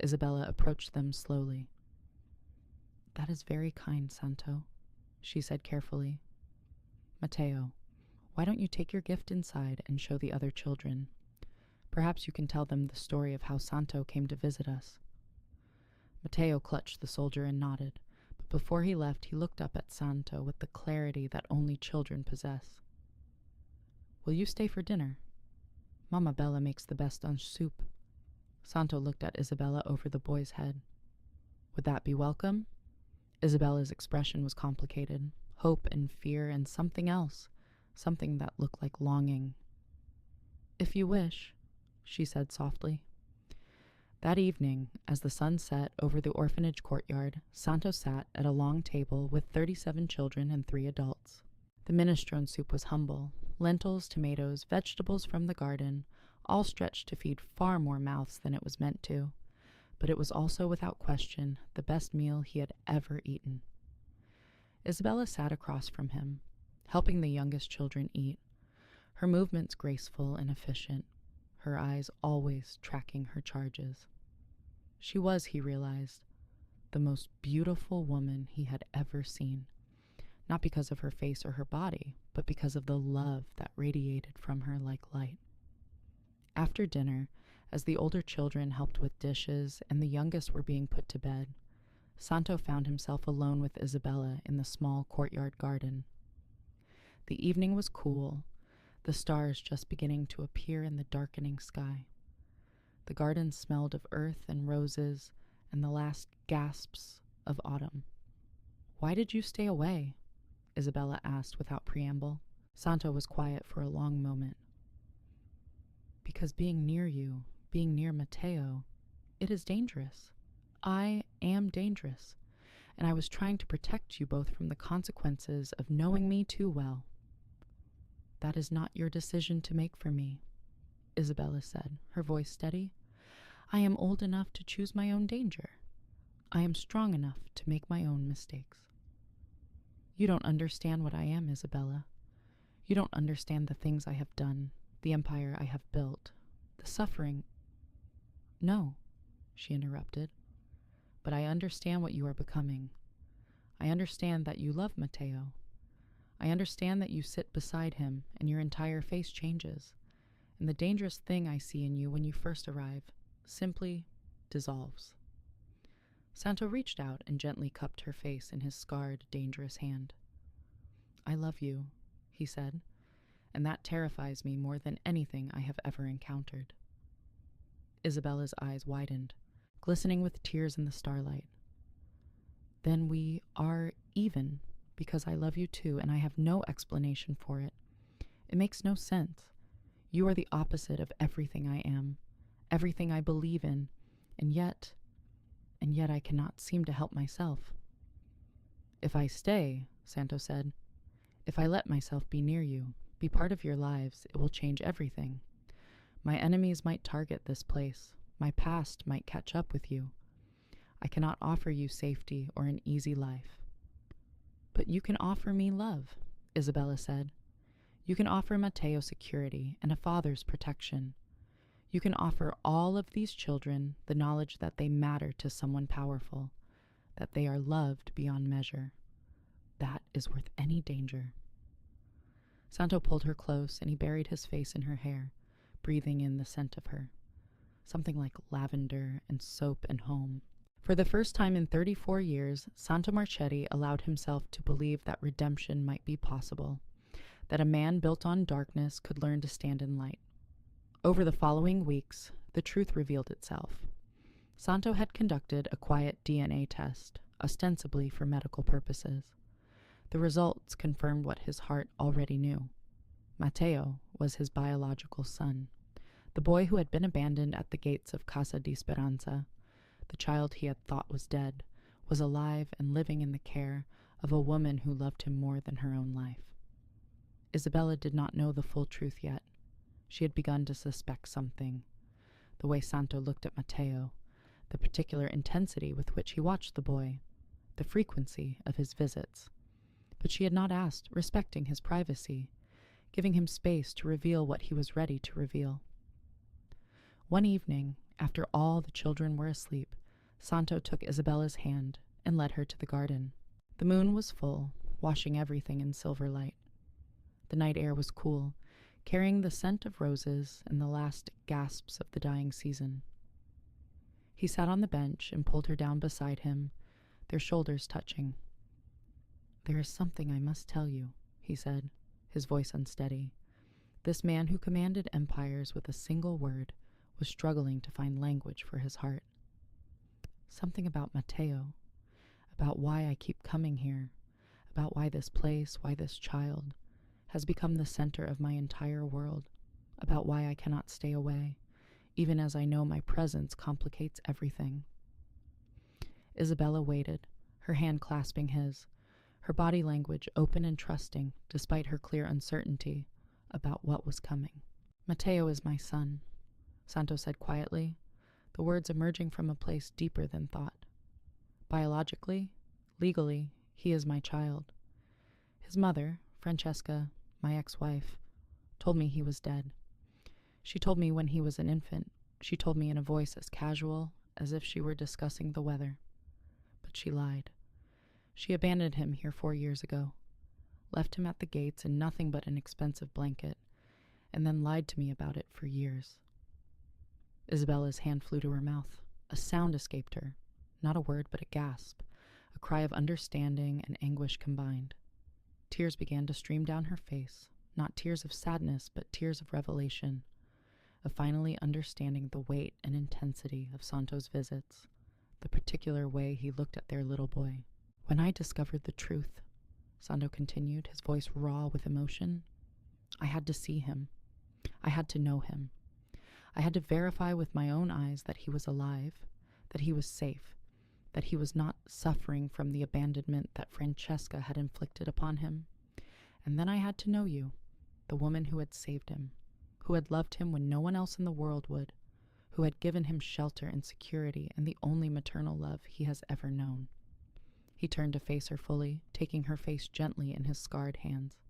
Speaker 1: Isabella approached them slowly. "That is very kind, Santo," she said carefully. "Matteo, why don't you take your gift inside and show the other children? Perhaps you can tell them the story of how Santo came to visit us." Matteo clutched the soldier and nodded, but before he left he looked up at Santo with the clarity that only children possess. "Will you stay for dinner? Mamma Bella makes the best soup." Santo looked at Isabella over the boy's head. "Would that be welcome?" Isabella's expression was complicated, hope and fear and something else, something that looked like longing. "If you wish," she said softly. That evening, as the sun set over the orphanage courtyard, Santo sat at a long table with 37 children and 3 adults. The minestrone soup was humble, lentils, tomatoes, vegetables from the garden, all stretched to feed far more mouths than it was meant to, but it was also without question the best meal he had ever eaten. Isabella sat across from him, helping the youngest children eat, her movements graceful and efficient, her eyes always tracking her charges. She was, he realized, the most beautiful woman he had ever seen, not because of her face or her body, but because of the love that radiated from her like light. After dinner, as the older children helped with dishes and the youngest were being put to bed, Santo found himself alone with Isabella in the small courtyard garden. The evening was cool, the stars just beginning to appear in the darkening sky. The garden smelled of earth and roses and the last gasps of autumn. "Why did you stay away?" Isabella asked without preamble. Santo was quiet for a long moment. "Because being near you, being near Matteo, it is dangerous. I am dangerous, and I was trying to protect you both from the consequences of knowing me too well." "That is not your decision to make for me," Isabella said, her voice steady. "I am old enough to choose my own danger. I am strong enough to make my own mistakes." "You don't understand what I am, Isabella. You don't understand the things I have done, the empire I have built, the suffering—" "No," she interrupted, "but I understand what you are becoming. I understand that you love Matteo. I understand that you sit beside him and your entire face changes, and the dangerous thing I see in you when you first arrive simply dissolves." Santo reached out and gently cupped her face in his scarred, dangerous hand. "I love you," he said, "and that terrifies me more than anything I have ever encountered." Isabella's eyes widened, glistening with tears in the starlight. "Then we are even, because I love you too, and I have no explanation for it. It makes no sense. You are the opposite of everything I am, everything I believe in, and yet I cannot seem to help myself." "If I stay," Santo said, If I let myself be near you, be part of your lives, it will change everything. My enemies might target this place. My past might catch up with you. I cannot offer you safety or an easy life. But you can offer me love, Isabella said. You can offer Matteo security and a father's protection. You can offer all of these children the knowledge that they matter to someone powerful, that they are loved beyond measure. That is worth any danger. Santo pulled her close, and he buried his face in her hair, breathing in the scent of her, something like lavender and soap and home. For the first time in 34 years, Santo Marchetti allowed himself to believe that redemption might be possible, that a man built on darkness could learn to stand in light. Over the following weeks, the truth revealed itself. Santo had conducted a quiet DNA test, ostensibly for medical purposes. The results confirmed what his heart already knew. Matteo was his biological son, the boy who had been abandoned at the gates of Casa di Speranza. The child he had thought was dead was alive and living in the care of a woman who loved him more than her own life. Isabella did not know the full truth yet. She had begun to suspect something. The way Santo looked at Matteo, the particular intensity with which he watched the boy, the frequency of his visits. But she had not asked, respecting his privacy, giving him space to reveal what he was ready to reveal. One evening, after all the children were asleep, Santo took Isabella's hand and led her to the garden. The moon was full, washing everything in silver light. The night air was cool, carrying the scent of roses and the last gasps of the dying season. He sat on the bench and pulled her down beside him, their shoulders touching. "There is something I must tell you," he said, his voice unsteady. This man who commanded empires with a single word was struggling to find language for his heart. "Something about Matteo, about why I keep coming here, about why this place, why this child, has become the center of my entire world, about why I cannot stay away, even as I know my presence complicates everything." Isabella waited, her hand clasping his, her body language open and trusting despite her clear uncertainty about what was coming. "Matteo is my son," Santo said quietly, the words emerging from a place deeper than thought. "Biologically, legally, he is my child. His mother, Francesca, my ex-wife, told me he was dead. She told me when he was an infant. She told me in a voice as casual as if she were discussing the weather. But she lied. She abandoned him here 4 years ago, left him at the gates in nothing but an expensive blanket, and then lied to me about it for years." Isabella's hand flew to her mouth. A sound escaped her, not a word but a gasp, a cry of understanding and anguish combined. Tears began to stream down her face, not tears of sadness, but tears of revelation, of finally understanding the weight and intensity of Santo's visits, the particular way he looked at their little boy. "When I discovered the truth," Santo continued, his voice raw with emotion, "I had to see him. I had to know him. I had to verify with my own eyes that he was alive, that he was safe, that he was not suffering from the abandonment that Francesca had inflicted upon him. And then I had to know you, the woman who had saved him, who had loved him when no one else in the world would, who had given him shelter and security and the only maternal love he has ever known." He turned to face her fully, taking her face gently in his scarred hands.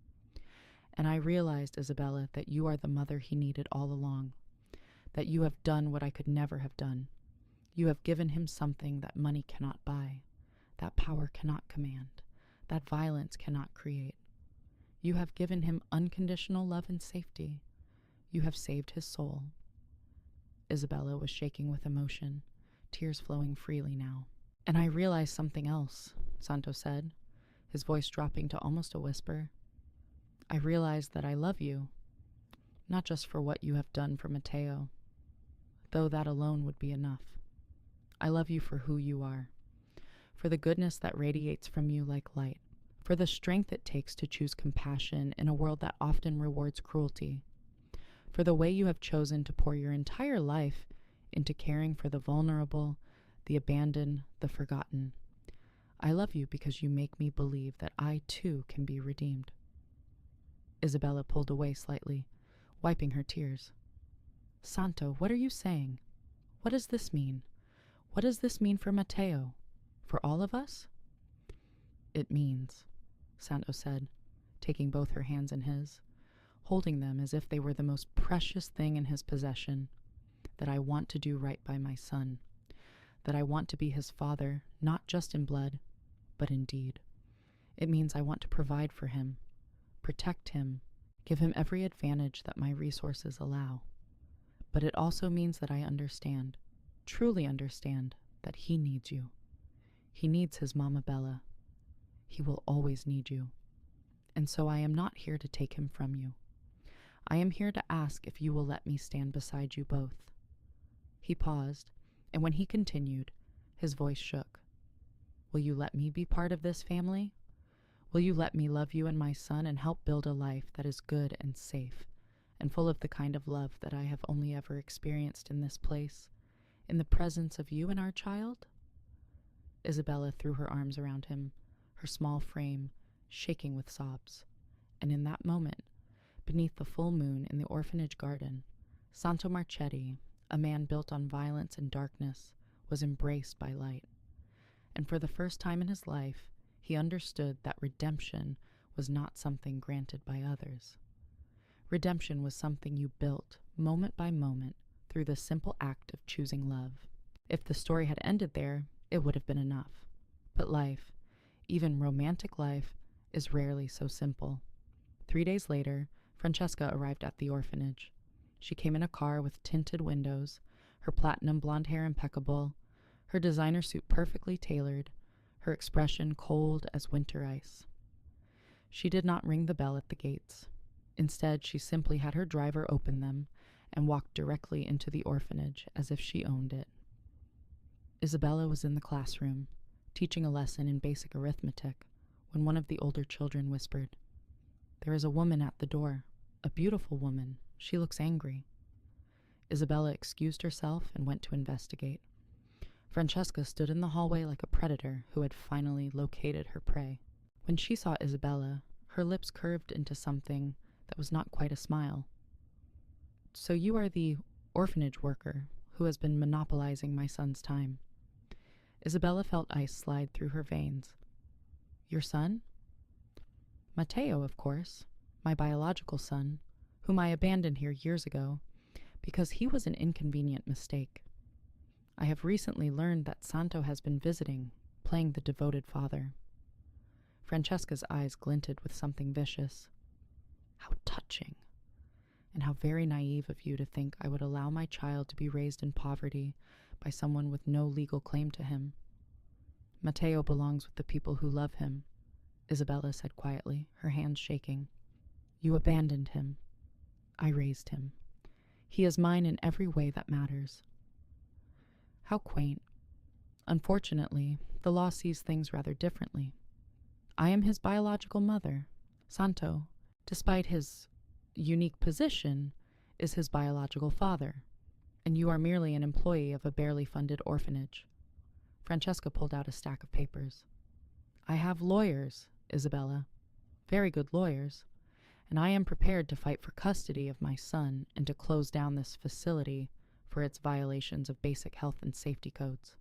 Speaker 1: "And I realized, Isabella, that you are the mother he needed all along, that you have done what I could never have done. You have given him something that money cannot buy, that power cannot command, that violence cannot create. You have given him unconditional love and safety. You have saved his soul." Isabella was shaking with emotion, tears flowing freely now. "And I realized something else," Santo said, his voice dropping to almost a whisper. "I realized that I love you, not just for what you have done for Matteo, though that alone would be enough. I love you for who you are, for the goodness that radiates from you like light, for the strength it takes to choose compassion in a world that often rewards cruelty, for the way you have chosen to pour your entire life into caring for the vulnerable, the abandoned, the forgotten. I love you because you make me believe that I too can be redeemed." Isabella pulled away slightly, wiping her tears. Santo, what are you saying? What does this mean? What does this mean for Matteo? For all of us? It means, Santo said, taking both her hands in his, holding them as if they were the most precious thing in his possession, that I want to do right by my son, that I want to be his father, not just in blood, but in deed. It means I want to provide for him, protect him, give him every advantage that my resources allow. But it also means that I understand, truly understand, that he needs you. He needs his Mama Bella. He will always need you. And so I am not here to take him from you. I am here to ask if you will let me stand beside you both. He paused, and when he continued, his voice shook. Will you let me be part of this family? Will you let me love you and my son and help build a life that is good and safe and full of the kind of love that I have only ever experienced in this place, in the presence of you and our child? Isabella threw her arms around him, her small frame shaking with sobs, and in that moment, beneath the full moon in the orphanage garden, Santo Marchetti, a man built on violence and darkness, was embraced by light. And for the first time in his life, he understood that redemption was not something granted by others. Redemption was something you built, moment by moment, through the simple act of choosing love. If the story had ended there, it would have been enough. But life, even romantic life, is rarely so simple. 3 days later, Francesca arrived at the orphanage. She came in a car with tinted windows, her platinum blonde hair impeccable, her designer suit perfectly tailored, her expression cold as winter ice. She did not ring the bell at the gates. Instead, she simply had her driver open them and walked directly into the orphanage as if she owned it. Isabella was in the classroom, teaching a lesson in basic arithmetic, when one of the older children whispered, "There is a woman at the door, a beautiful woman. She looks angry." Isabella excused herself and went to investigate. Francesca stood in the hallway like a predator who had finally located her prey. When she saw Isabella, her lips curved into something that was not quite a smile. "So you are the orphanage worker who has been monopolizing my son's time." Isabella felt ice slide through her veins. "Your son?" "Matteo, of course, my biological son, whom I abandoned here years ago, because he was an inconvenient mistake. I have recently learned that Santo has been visiting, playing the devoted father." Francesca's eyes glinted with something vicious. "How touching, and how very naive of you to think I would allow my child to be raised in poverty by someone with no legal claim to him." "Matteo belongs with the people who love him," Isabella said quietly, her hands shaking. "You abandoned him. I raised him. He is mine in every way that matters." How quaint. Unfortunately, the law sees things rather differently. I am his biological mother. Santo, despite his unique position, is his biological father, and you are merely an employee of a barely funded orphanage. Francesca pulled out a stack of papers. "I have lawyers, Isabella, very good lawyers, and I am prepared to fight for custody of my son and to close down this facility for its violations of basic health and safety codes."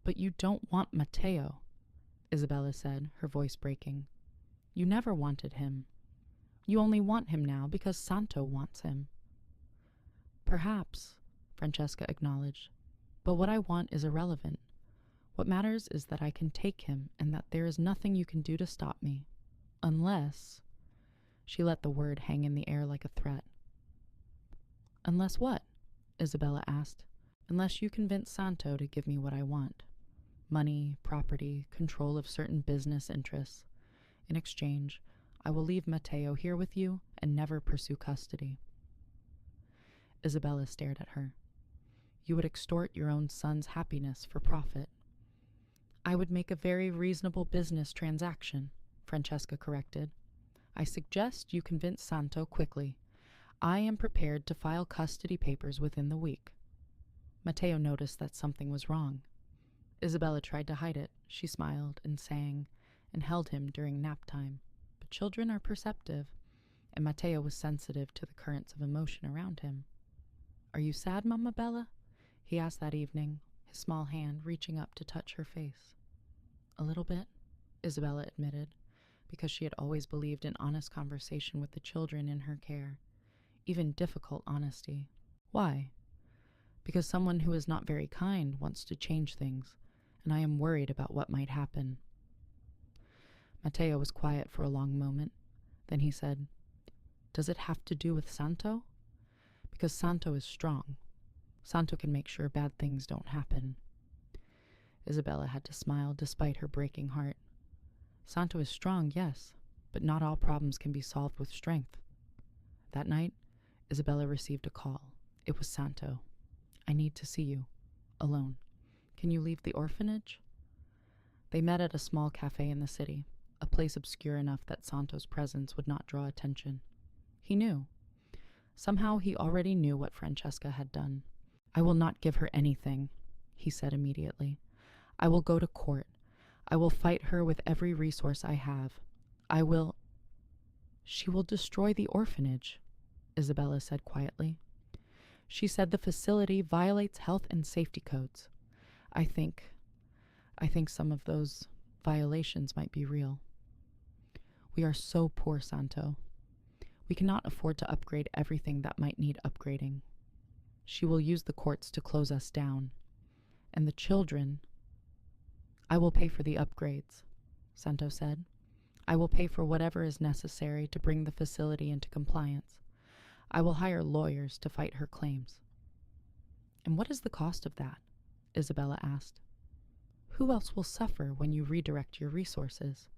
Speaker 1: "But you don't want Matteo," Isabella said, her voice breaking. "You never wanted him. You only want him now because Santo wants him." "Perhaps," Francesca acknowledged, "but what I want is irrelevant. What matters is that I can take him and that there is nothing you can do to stop me. Unless—" She let the word hang in the air like a threat. "Unless what?" Isabella asked. "Unless you convince Santo to give me what I want. Money, property, control of certain business interests. In exchange, I will leave Matteo here with you and never pursue custody." Isabella stared at her. "You would extort your own son's happiness for profit." "I would make a very reasonable business transaction," Francesca corrected. "I suggest you convince Santo quickly. I am prepared to file custody papers within the week." Matteo noticed that something was wrong. Isabella tried to hide it. She smiled and sang and held him during nap time. But children are perceptive. and Matteo was sensitive to the currents of emotion around him. "Are you sad, Mamma Bella?" he asked that evening, his small hand reaching up to touch her face. "A little bit," Isabella admitted, because she had always believed in honest conversation with the children in her care, even difficult honesty. "Why?" "Because someone who is not very kind wants to change things, and I am worried about what might happen." Matteo was quiet for a long moment. Then he said, "Does it have to do with Santo?" "Because Santo is strong. Santo can make sure bad things don't happen." Isabella had to smile despite her breaking heart. Santo is strong, yes, but not all problems can be solved with strength. That night, Isabella received a call. It was Santo. "I need to see you. Alone. Can you leave the orphanage?" They met at a small cafe in the city, a place obscure enough that Santo's presence would not draw attention. He knew. Somehow he already knew what Francesca had done. "I will not give her anything," he said immediately. "I will go to court. I will fight her with every resource I have. I will—" "She will destroy the orphanage," Isabella said quietly. "She said the facility violates health and safety codes. I think some of those violations might be real. We are so poor, Santo. We cannot afford to upgrade everything that might need upgrading. She will use the courts to close us down. And the children—" "I will pay for the upgrades," Santo said. "I will pay for whatever is necessary to bring the facility into compliance. I will hire lawyers to fight her claims." "And what is the cost of that?" Isabella asked. "Who else will suffer when you redirect your resources?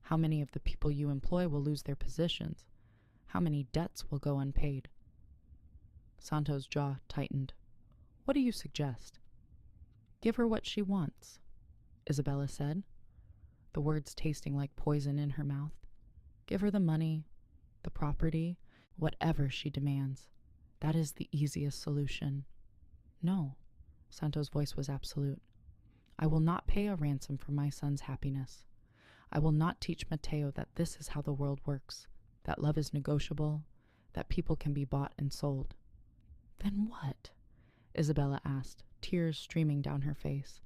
Speaker 1: How many of the people you employ will lose their positions? How many debts will go unpaid?" Santo's jaw tightened. "What do you suggest?" "Give her what she wants," Isabella said, the words tasting like poison in her mouth. "Give her the money, the property, whatever she demands. That is the easiest solution." "No," Santo's voice was absolute. "I will not pay a ransom for my son's happiness. I will not teach Matteo that this is how the world works, that love is negotiable, that people can be bought and sold." "Then what?" Isabella asked, tears streaming down her face.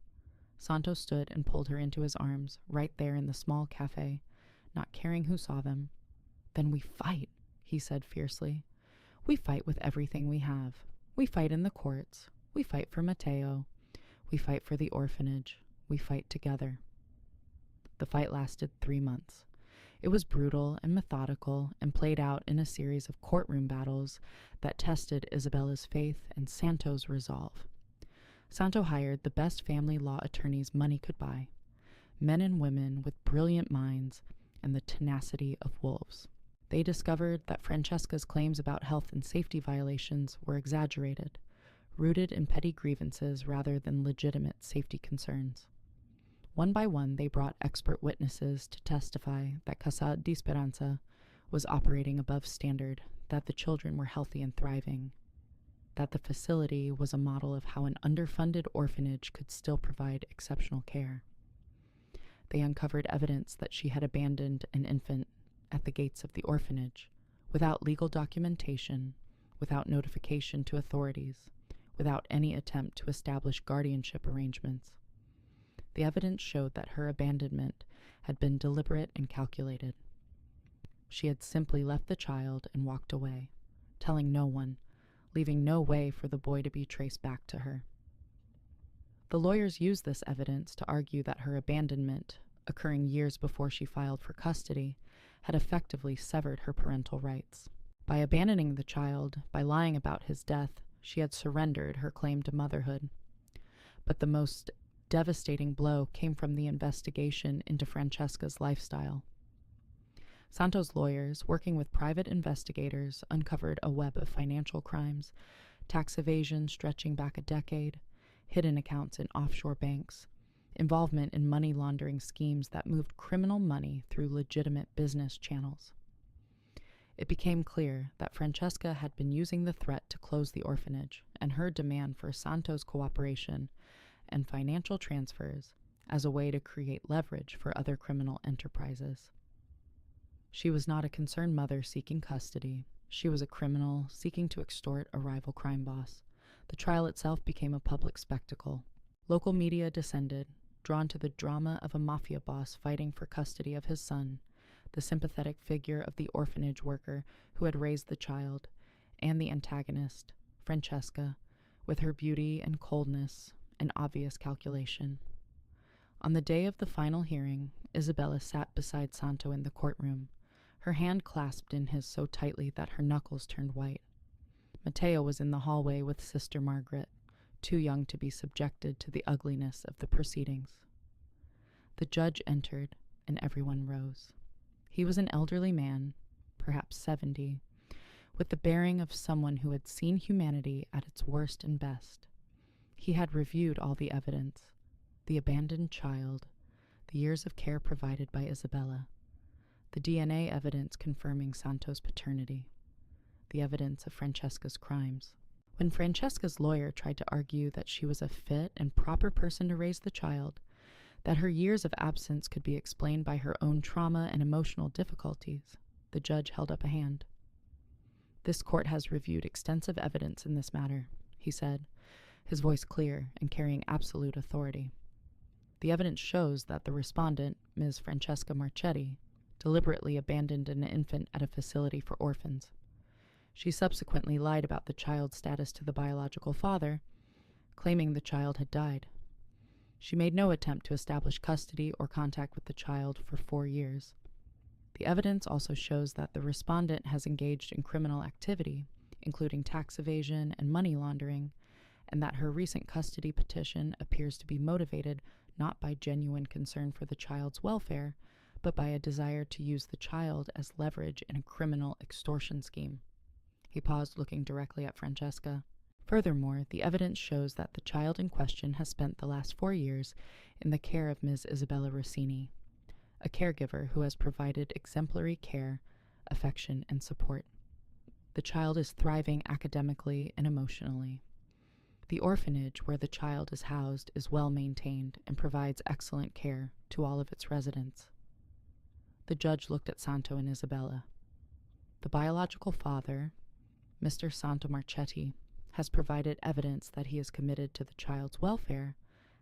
Speaker 1: Santo stood and pulled her into his arms, right there in the small cafe, not caring who saw them. "Then we fight," he said fiercely. "We fight with everything we have. We fight in the courts. We fight for Matteo. We fight for the orphanage. We fight together." The fight lasted 3 months. It was brutal and methodical and played out in a series of courtroom battles that tested Isabella's faith and Santo's resolve. Santo hired the best family law attorneys money could buy, men and women with brilliant minds and the tenacity of wolves. They discovered that Francesca's claims about health and safety violations were exaggerated, rooted in petty grievances rather than legitimate safety concerns. One by one, they brought expert witnesses to testify that Casa di Speranza was operating above standard, that the children were healthy and thriving, that the facility was a model of how an underfunded orphanage could still provide exceptional care. They uncovered evidence that she had abandoned an infant at the gates of the orphanage, without legal documentation, without notification to authorities, without any attempt to establish guardianship arrangements. The evidence showed that her abandonment had been deliberate and calculated. She had simply left the child and walked away, telling no one, leaving no way for the boy to be traced back to her. The lawyers used this evidence to argue that her abandonment, occurring years before she filed for custody, had effectively severed her parental rights. By abandoning the child, by lying about his death, she had surrendered her claim to motherhood. But the most devastating blow came from the investigation into Francesca's lifestyle. Santo's lawyers, working with private investigators, uncovered a web of financial crimes, tax evasion stretching back a decade, hidden accounts in offshore banks, involvement in money laundering schemes that moved criminal money through legitimate business channels. It became clear that Francesca had been using the threat to close the orphanage and her demand for Santo's cooperation and financial transfers as a way to create leverage for other criminal enterprises. She was not a concerned mother seeking custody. She was a criminal seeking to extort a rival crime boss. The trial itself became a public spectacle. Local media descended, drawn to the drama of a mafia boss fighting for custody of his son, the sympathetic figure of the orphanage worker who had raised the child, and the antagonist, Francesca, with her beauty and coldness and obvious calculation. On the day of the final hearing, Isabella sat beside Santo in the courtroom, her hand clasped in his so tightly that her knuckles turned white. Matteo was in the hallway with Sister Margaret, too young to be subjected to the ugliness of the proceedings. The judge entered, and everyone rose. He was an elderly man, perhaps 70, with the bearing of someone who had seen humanity at its worst and best. He had reviewed all the evidence: the abandoned child, the years of care provided by Isabella, the DNA evidence confirming Santo's paternity, the evidence of Francesca's crimes. When Francesca's lawyer tried to argue that she was a fit and proper person to raise the child, that her years of absence could be explained by her own trauma and emotional difficulties, the judge held up a hand. "This court has reviewed extensive evidence in this matter," he said, his voice clear and carrying absolute authority. "The evidence shows that the respondent, Ms. Francesca Marchetti, deliberately abandoned an infant at a facility for orphans. She subsequently lied about the child's status to the biological father, claiming the child had died. She made no attempt to establish custody or contact with the child for 4 years. The evidence also shows that the respondent has engaged in criminal activity, including tax evasion and money laundering, and that her recent custody petition appears to be motivated not by genuine concern for the child's welfare, but by a desire to use the child as leverage in a criminal extortion scheme." He paused, looking directly at Francesca. "Furthermore, the evidence shows that the child in question has spent the last 4 years in the care of Ms. Isabella Rossini, a caregiver who has provided exemplary care, affection, and support. The child is thriving academically and emotionally. The orphanage where the child is housed is well maintained and provides excellent care to all of its residents." The judge looked at Santo and Isabella. "The biological father, Mr. Santo Marchetti, has provided evidence that he is committed to the child's welfare,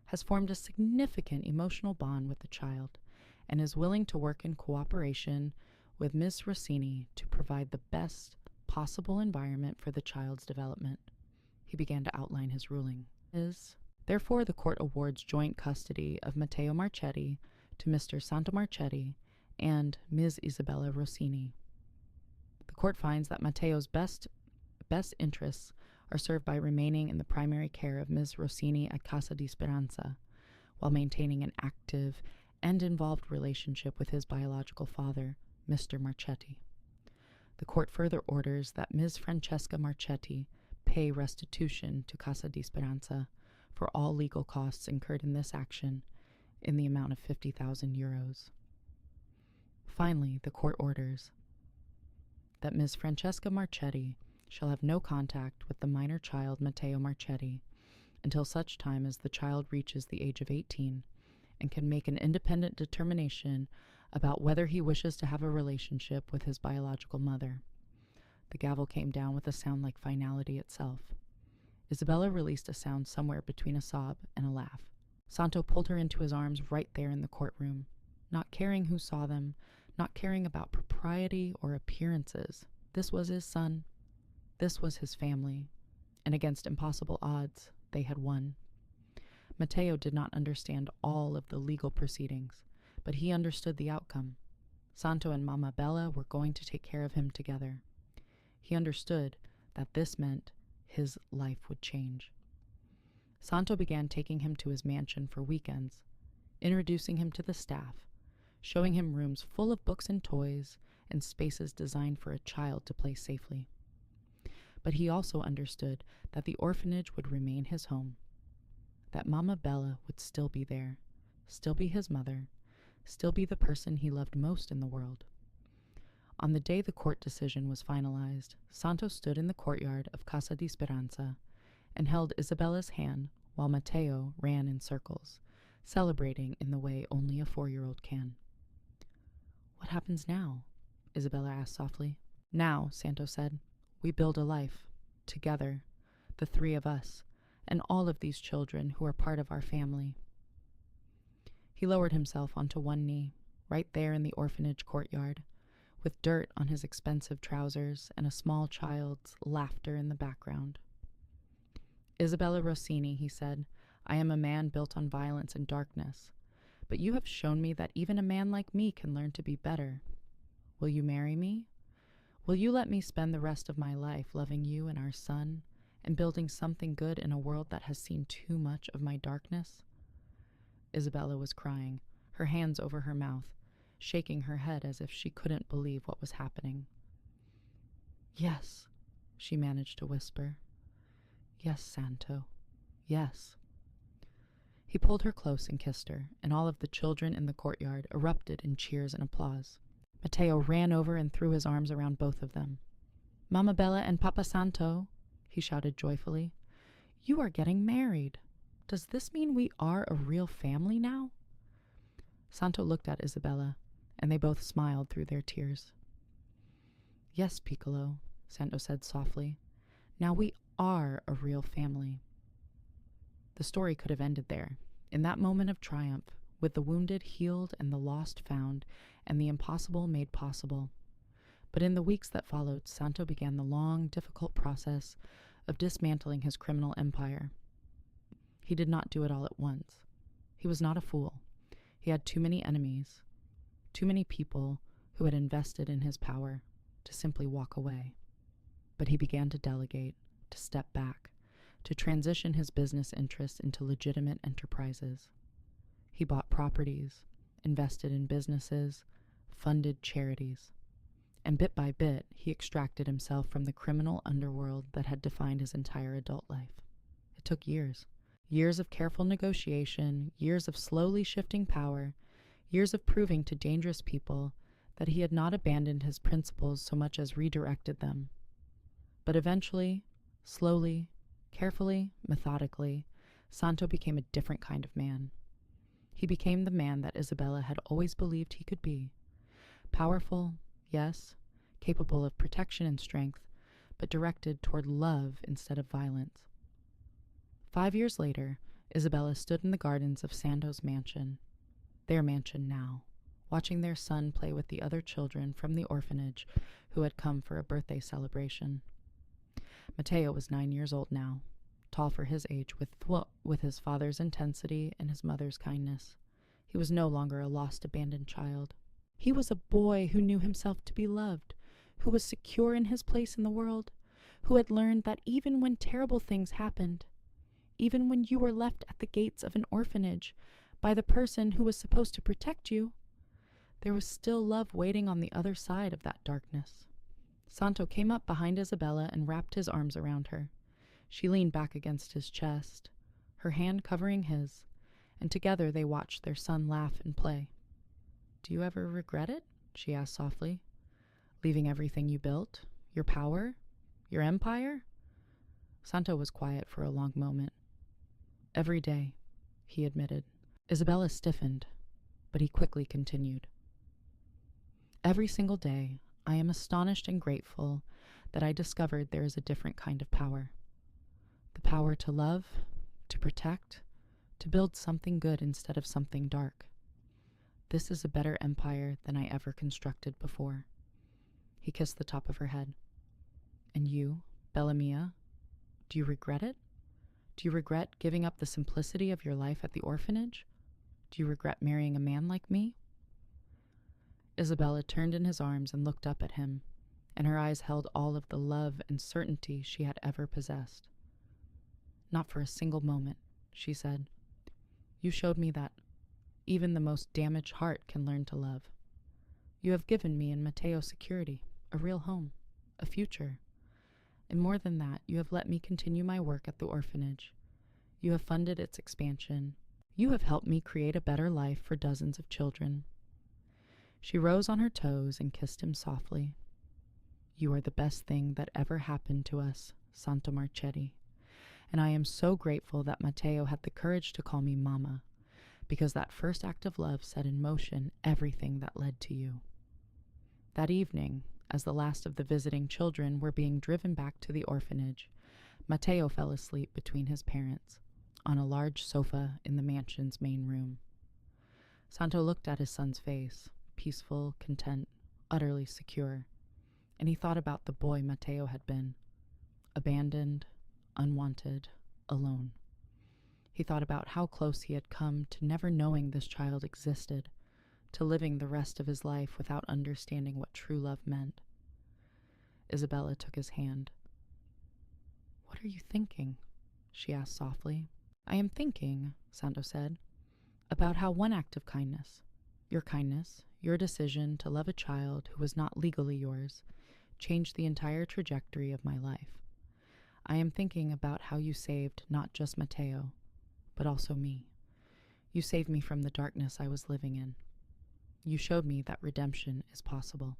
Speaker 1: has formed a significant emotional bond with the child, and is willing to work in cooperation with Ms. Rossini to provide the best possible environment for the child's development." He began to outline his ruling. Therefore, the court awards joint custody of Matteo Marchetti to Mr. Santo Marchetti and Ms. Isabella Rossini. The court finds that Matteo's best interests are served by remaining in the primary care of Ms. Rossini at Casa di Speranza, while maintaining an active and involved relationship with his biological father, Mr. Marchetti. The court further orders that Ms. Francesca Marchetti pay restitution to Casa di Speranza for all legal costs incurred in this action in the amount of 50,000 euros. Finally, the court orders that Ms. Francesca Marchetti shall have no contact with the minor child Matteo Marchetti until such time as the child reaches the age of 18 and can make an independent determination about whether he wishes to have a relationship with his biological mother. The gavel came down with a sound like finality itself. Isabella released a sound somewhere between a sob and a laugh. Santo pulled her into his arms right there in the courtroom, not caring who saw them, not caring about propriety or appearances. This was his son. This was his family, and against impossible odds, they had won. Matteo did not understand all of the legal proceedings, but he understood the outcome. Santo and Mama Bella were going to take care of him together. He understood that this meant his life would change. Santo began taking him to his mansion for weekends, introducing him to the staff, showing him rooms full of books and toys and spaces designed for a child to play safely. But he also understood that the orphanage would remain his home, that Mama Bella would still be there, still be his mother, still be the person he loved most in the world. On the day the court decision was finalized, Santo stood in the courtyard of Casa di Speranza and held Isabella's hand while Matteo ran in circles, celebrating in the way only a 4-year-old can. "What happens now?" Isabella asked softly. Now, Santo said, we build a life, together, the three of us, and all of these children who are part of our family. He lowered himself onto one knee, right there in the orphanage courtyard, with dirt on his expensive trousers and a small child's laughter in the background. Isabella Rossini, he said, I am a man built on violence and darkness, but you have shown me that even a man like me can learn to be better. Will you marry me? Will you let me spend the rest of my life loving you and our son, and building something good in a world that has seen too much of my darkness? Isabella was crying, her hands over her mouth, shaking her head as if she couldn't believe what was happening. Yes, she managed to whisper. Yes, Santo. Yes. He pulled her close and kissed her, and all of the children in the courtyard erupted in cheers and applause. Matteo ran over and threw his arms around both of them. Mama Bella and Papa Santo, he shouted joyfully, you are getting married. Does this mean we are a real family now? Santo looked at Isabella, and they both smiled through their tears. Yes, Piccolo, Santo said softly. Now we are a real family. The story could have ended there, in that moment of triumph, with the wounded healed and the lost found, and the impossible made possible. But in the weeks that followed, Santo began the long, difficult process of dismantling his criminal empire. He did not do it all at once. He was not a fool. He had too many enemies, too many people who had invested in his power to simply walk away. But he began to delegate, to step back, to transition his business interests into legitimate enterprises. He bought properties, invested in businesses, funded charities, and bit by bit he extracted himself from the criminal underworld that had defined his entire adult life. It took years. Years of careful negotiation, years of slowly shifting power, years of proving to dangerous people that he had not abandoned his principles so much as redirected them. But eventually, slowly, carefully, methodically, Santo became a different kind of man. He became the man that Isabella had always believed he could be. Powerful, yes, capable of protection and strength, but directed toward love instead of violence. 5 years later, Isabella stood in the gardens of Santo's mansion, their mansion now, watching their son play with the other children from the orphanage who had come for a birthday celebration. Matteo was 9 years old now, tall for his age, with his father's intensity and his mother's kindness. He was no longer a lost, abandoned child. He was a boy who knew himself to be loved, who was secure in his place in the world, who had learned that even when terrible things happened, even when you were left at the gates of an orphanage by the person who was supposed to protect you, there was still love waiting on the other side of that darkness. Santo came up behind Isabella and wrapped his arms around her. She leaned back against his chest, her hand covering his, and together they watched their son laugh and play. Do you ever regret it? She asked softly. Leaving everything you built? Your power? Your empire? Santo was quiet for a long moment. Every day, he admitted. Isabella stiffened, but he quickly continued. Every single day, I am astonished and grateful that I discovered there is a different kind of power. The power to love, to protect, to build something good instead of something dark. This is a better empire than I ever constructed before. He kissed the top of her head. And you, Bella Mia, do you regret it? Do you regret giving up the simplicity of your life at the orphanage? Do you regret marrying a man like me? Isabella turned in his arms and looked up at him, and her eyes held all of the love and certainty she had ever possessed. Not for a single moment, she said. You showed me that even the most damaged heart can learn to love. You have given me and Matteo security, a real home, a future. And more than that, you have let me continue my work at the orphanage. You have funded its expansion. You have helped me create a better life for dozens of children. She rose on her toes and kissed him softly. You are the best thing that ever happened to us, Santo Marchetti, and I am so grateful that Matteo had the courage to call me Mama, because that first act of love set in motion everything that led to you. That evening, as the last of the visiting children were being driven back to the orphanage, Matteo fell asleep between his parents, on a large sofa in the mansion's main room. Santo looked at his son's face, peaceful, content, utterly secure, and he thought about the boy Matteo had been, abandoned, unwanted, alone. He thought about how close he had come to never knowing this child existed, to living the rest of his life without understanding what true love meant. Isabella took his hand. "What are you thinking?" she asked softly. "I am thinking," Santo said, "about how one act of kindness, your decision to love a child who was not legally yours, changed the entire trajectory of my life. I am thinking about how you saved not just Matteo, but also me. You saved me from the darkness I was living in. You showed me that redemption is possible."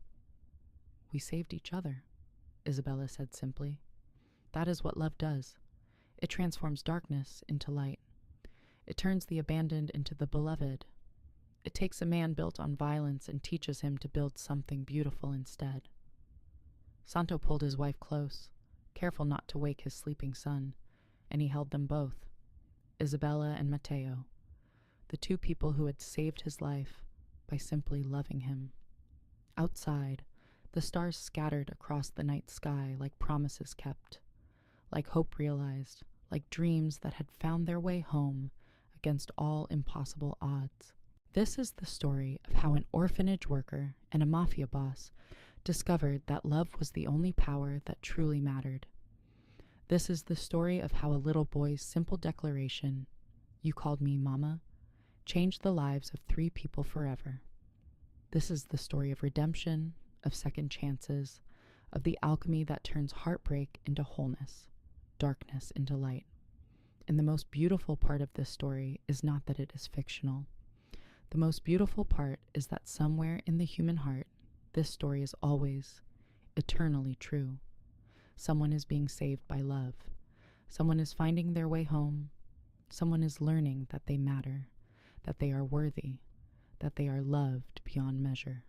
Speaker 1: "We saved each other," Isabella said simply. "That is what love does. It transforms darkness into light. It turns the abandoned into the beloved. It takes a man built on violence and teaches him to build something beautiful instead." Santo pulled his wife close, careful not to wake his sleeping son, and he held them both, Isabella and Matteo, the two people who had saved his life by simply loving him. Outside, the stars scattered across the night sky like promises kept, like hope realized, like dreams that had found their way home against all impossible odds. This is the story of how an orphanage worker and a mafia boss discovered that love was the only power that truly mattered. This is the story of how a little boy's simple declaration, "You called me Mama," changed the lives of 3 people forever. This is the story of redemption, of second chances, of the alchemy that turns heartbreak into wholeness, darkness into light. And the most beautiful part of this story is not that it is fictional. The most beautiful part is that somewhere in the human heart, this story is always, eternally true. Someone is being saved by love. Someone is finding their way home. Someone is learning that they matter, that they are worthy, that they are loved beyond measure.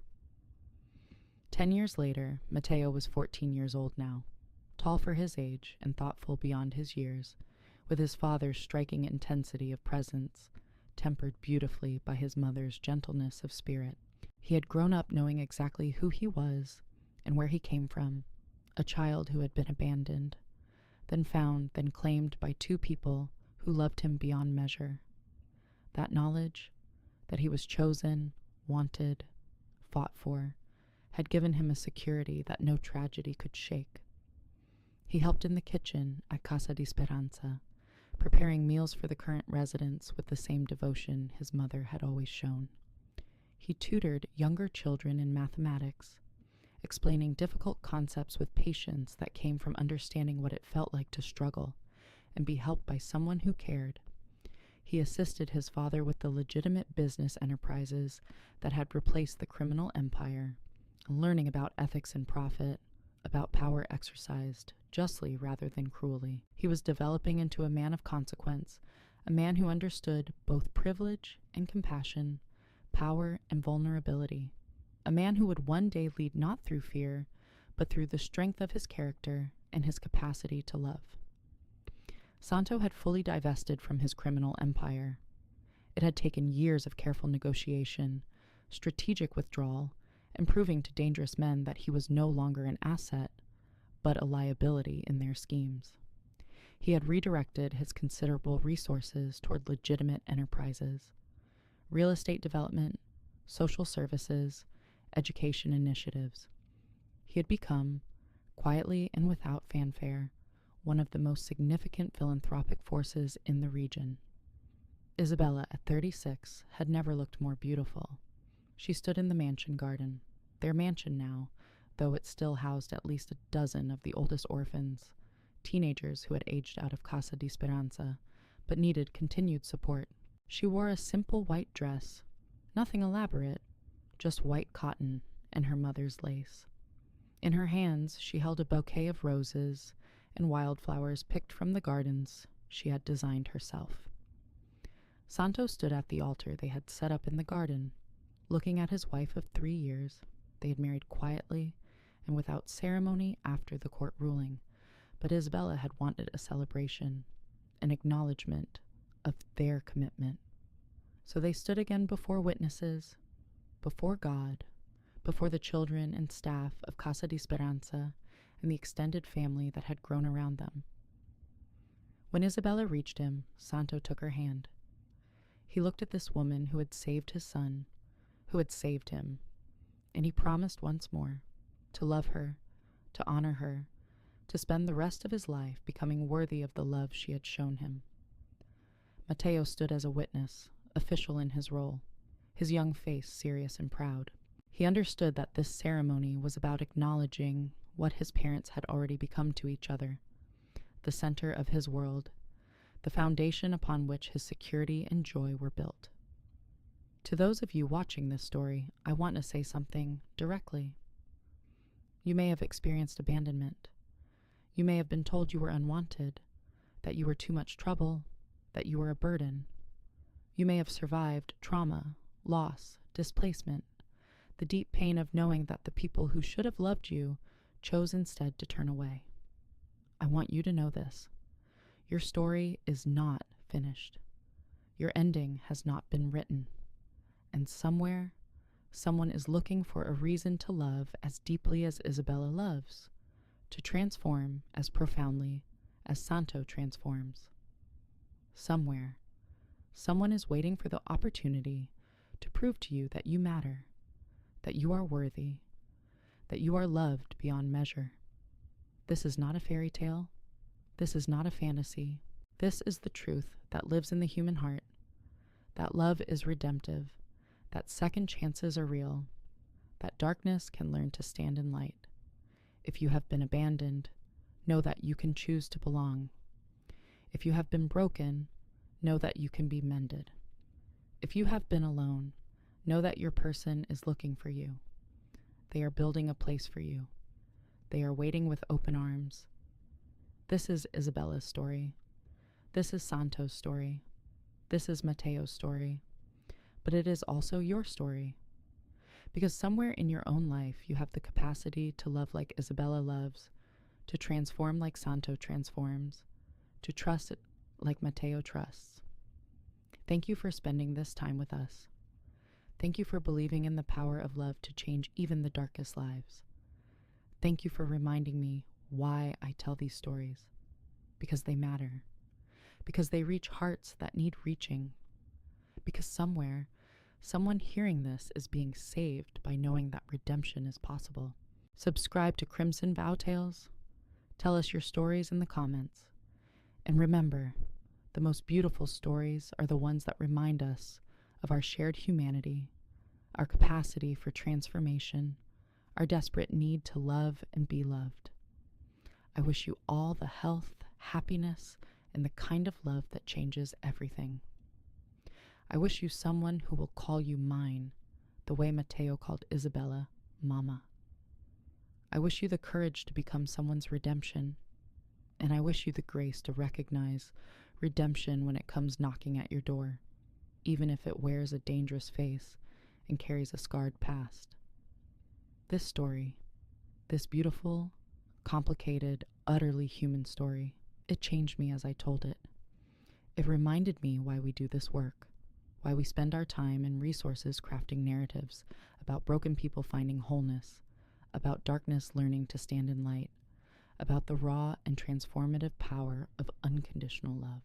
Speaker 1: 10 years later, Matteo was 14 years old now, tall for his age and thoughtful beyond his years, with his father's striking intensity of presence, tempered beautifully by his mother's gentleness of spirit. He had grown up knowing exactly who he was and where he came from, a child who had been abandoned, then found, then claimed by 2 people who loved him beyond measure. That knowledge, that he was chosen, wanted, fought for, had given him a security that no tragedy could shake. He helped in the kitchen at Casa di Speranza, preparing meals for the current residents with the same devotion his mother had always shown. He tutored younger children in mathematics, explaining difficult concepts with patience that came from understanding what it felt like to struggle and be helped by someone who cared. He assisted his father with the legitimate business enterprises that had replaced the criminal empire, learning about ethics and profit, about power exercised justly rather than cruelly. He was developing into a man of consequence, a man who understood both privilege and compassion, power and vulnerability, a man who would one day lead not through fear, but through the strength of his character and his capacity to love. Santo had fully divested from his criminal empire. It had taken years of careful negotiation, strategic withdrawal, and proving to dangerous men that he was no longer an asset, but a liability in their schemes. He had redirected his considerable resources toward legitimate enterprises, real estate development, social services, education initiatives. He had become, quietly and without fanfare, one of the most significant philanthropic forces in the region. Isabella, at 36, had never looked more beautiful. She stood in the mansion garden, their mansion now, though it still housed at least a dozen of the oldest orphans, teenagers who had aged out of Casa di Speranza, but needed continued support. She wore a simple white dress, nothing elaborate, just white cotton and her mother's lace. In her hands she held a bouquet of roses and wildflowers picked from the gardens she had designed herself. Santo stood at the altar they had set up in the garden, looking at his wife of 3 years, They had married quietly and without ceremony after the court ruling, but Isabella had wanted a celebration, an acknowledgement of their commitment. So they stood again before witnesses, before God, before the children and staff of Casa di Speranza and the extended family that had grown around them. When Isabella reached him, Santo took her hand. He looked at this woman who had saved his son, who had saved him, and he promised once more to love her, to honor her, to spend the rest of his life becoming worthy of the love she had shown him. Matteo stood as a witness, official in his role, his young face serious and proud. He understood that this ceremony was about acknowledging what his parents had already become to each other, the center of his world, the foundation upon which his security and joy were built. To those of you watching this story, I want to say something directly. You may have experienced abandonment. You may have been told you were unwanted, that you were too much trouble, that you were a burden. You may have survived trauma, loss, displacement, the deep pain of knowing that the people who should have loved you chose instead to turn away. I want you to know this. Your story is not finished. Your ending has not been written. And somewhere, someone is looking for a reason to love as deeply as Isabella loves, to transform as profoundly as Santo transforms. Somewhere, someone is waiting for the opportunity to prove to you that you matter, that you are worthy, that you are loved beyond measure. This is not a fairy tale. This is not a fantasy. This is the truth that lives in the human heart, that love is redemptive, that second chances are real, that darkness can learn to stand in light. If you have been abandoned, know that you can choose to belong. If you have been broken, know that you can be mended. If you have been alone, know that your person is looking for you. They are building a place for you. They are waiting with open arms. This is Isabella's story. This is Santo's story. This is Matteo's story. But it is also your story. Because somewhere in your own life, you have the capacity to love like Isabella loves, to transform like Santo transforms, to trust it like Matteo trusts. Thank you for spending this time with us. Thank you for believing in the power of love to change even the darkest lives. Thank you for reminding me why I tell these stories. Because they matter. Because they reach hearts that need reaching. Because somewhere, someone hearing this is being saved by knowing that redemption is possible. Subscribe to Crimson Vow Tales. Tell us your stories in the comments. And remember, the most beautiful stories are the ones that remind us of our shared humanity, our capacity for transformation, our desperate need to love and be loved. I wish you all the health, happiness, and the kind of love that changes everything. I wish you someone who will call you mine, the way Matteo called Isabella, Mama. I wish you the courage to become someone's redemption, and I wish you the grace to recognize redemption when it comes knocking at your door, even if it wears a dangerous face and carries a scarred past. This story, this beautiful, complicated, utterly human story, it changed me as I told it. It reminded me why we do this work, why we spend our time and resources crafting narratives about broken people finding wholeness, about darkness learning to stand in light, about the raw and transformative power of unconditional love.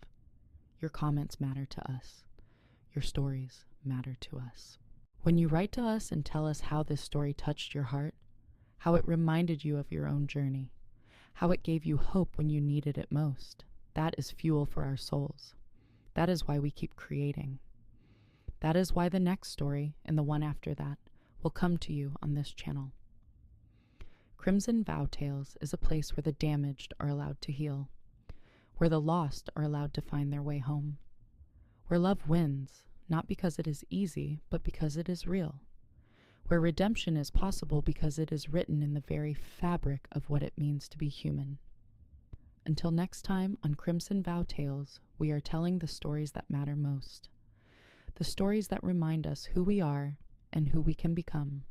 Speaker 1: Your comments matter to us. Your stories matter to us. When you write to us and tell us how this story touched your heart, how it reminded you of your own journey, how it gave you hope when you needed it most, that is fuel for our souls. That is why we keep creating. That is why the next story, and the one after that, will come to you on this channel. Crimson Vow Tales is a place where the damaged are allowed to heal, where the lost are allowed to find their way home, where love wins, not because it is easy, but because it is real, where redemption is possible because it is written in the very fabric of what it means to be human. Until next time on Crimson Vow Tales, we are telling the stories that matter most, the stories that remind us who we are and who we can become.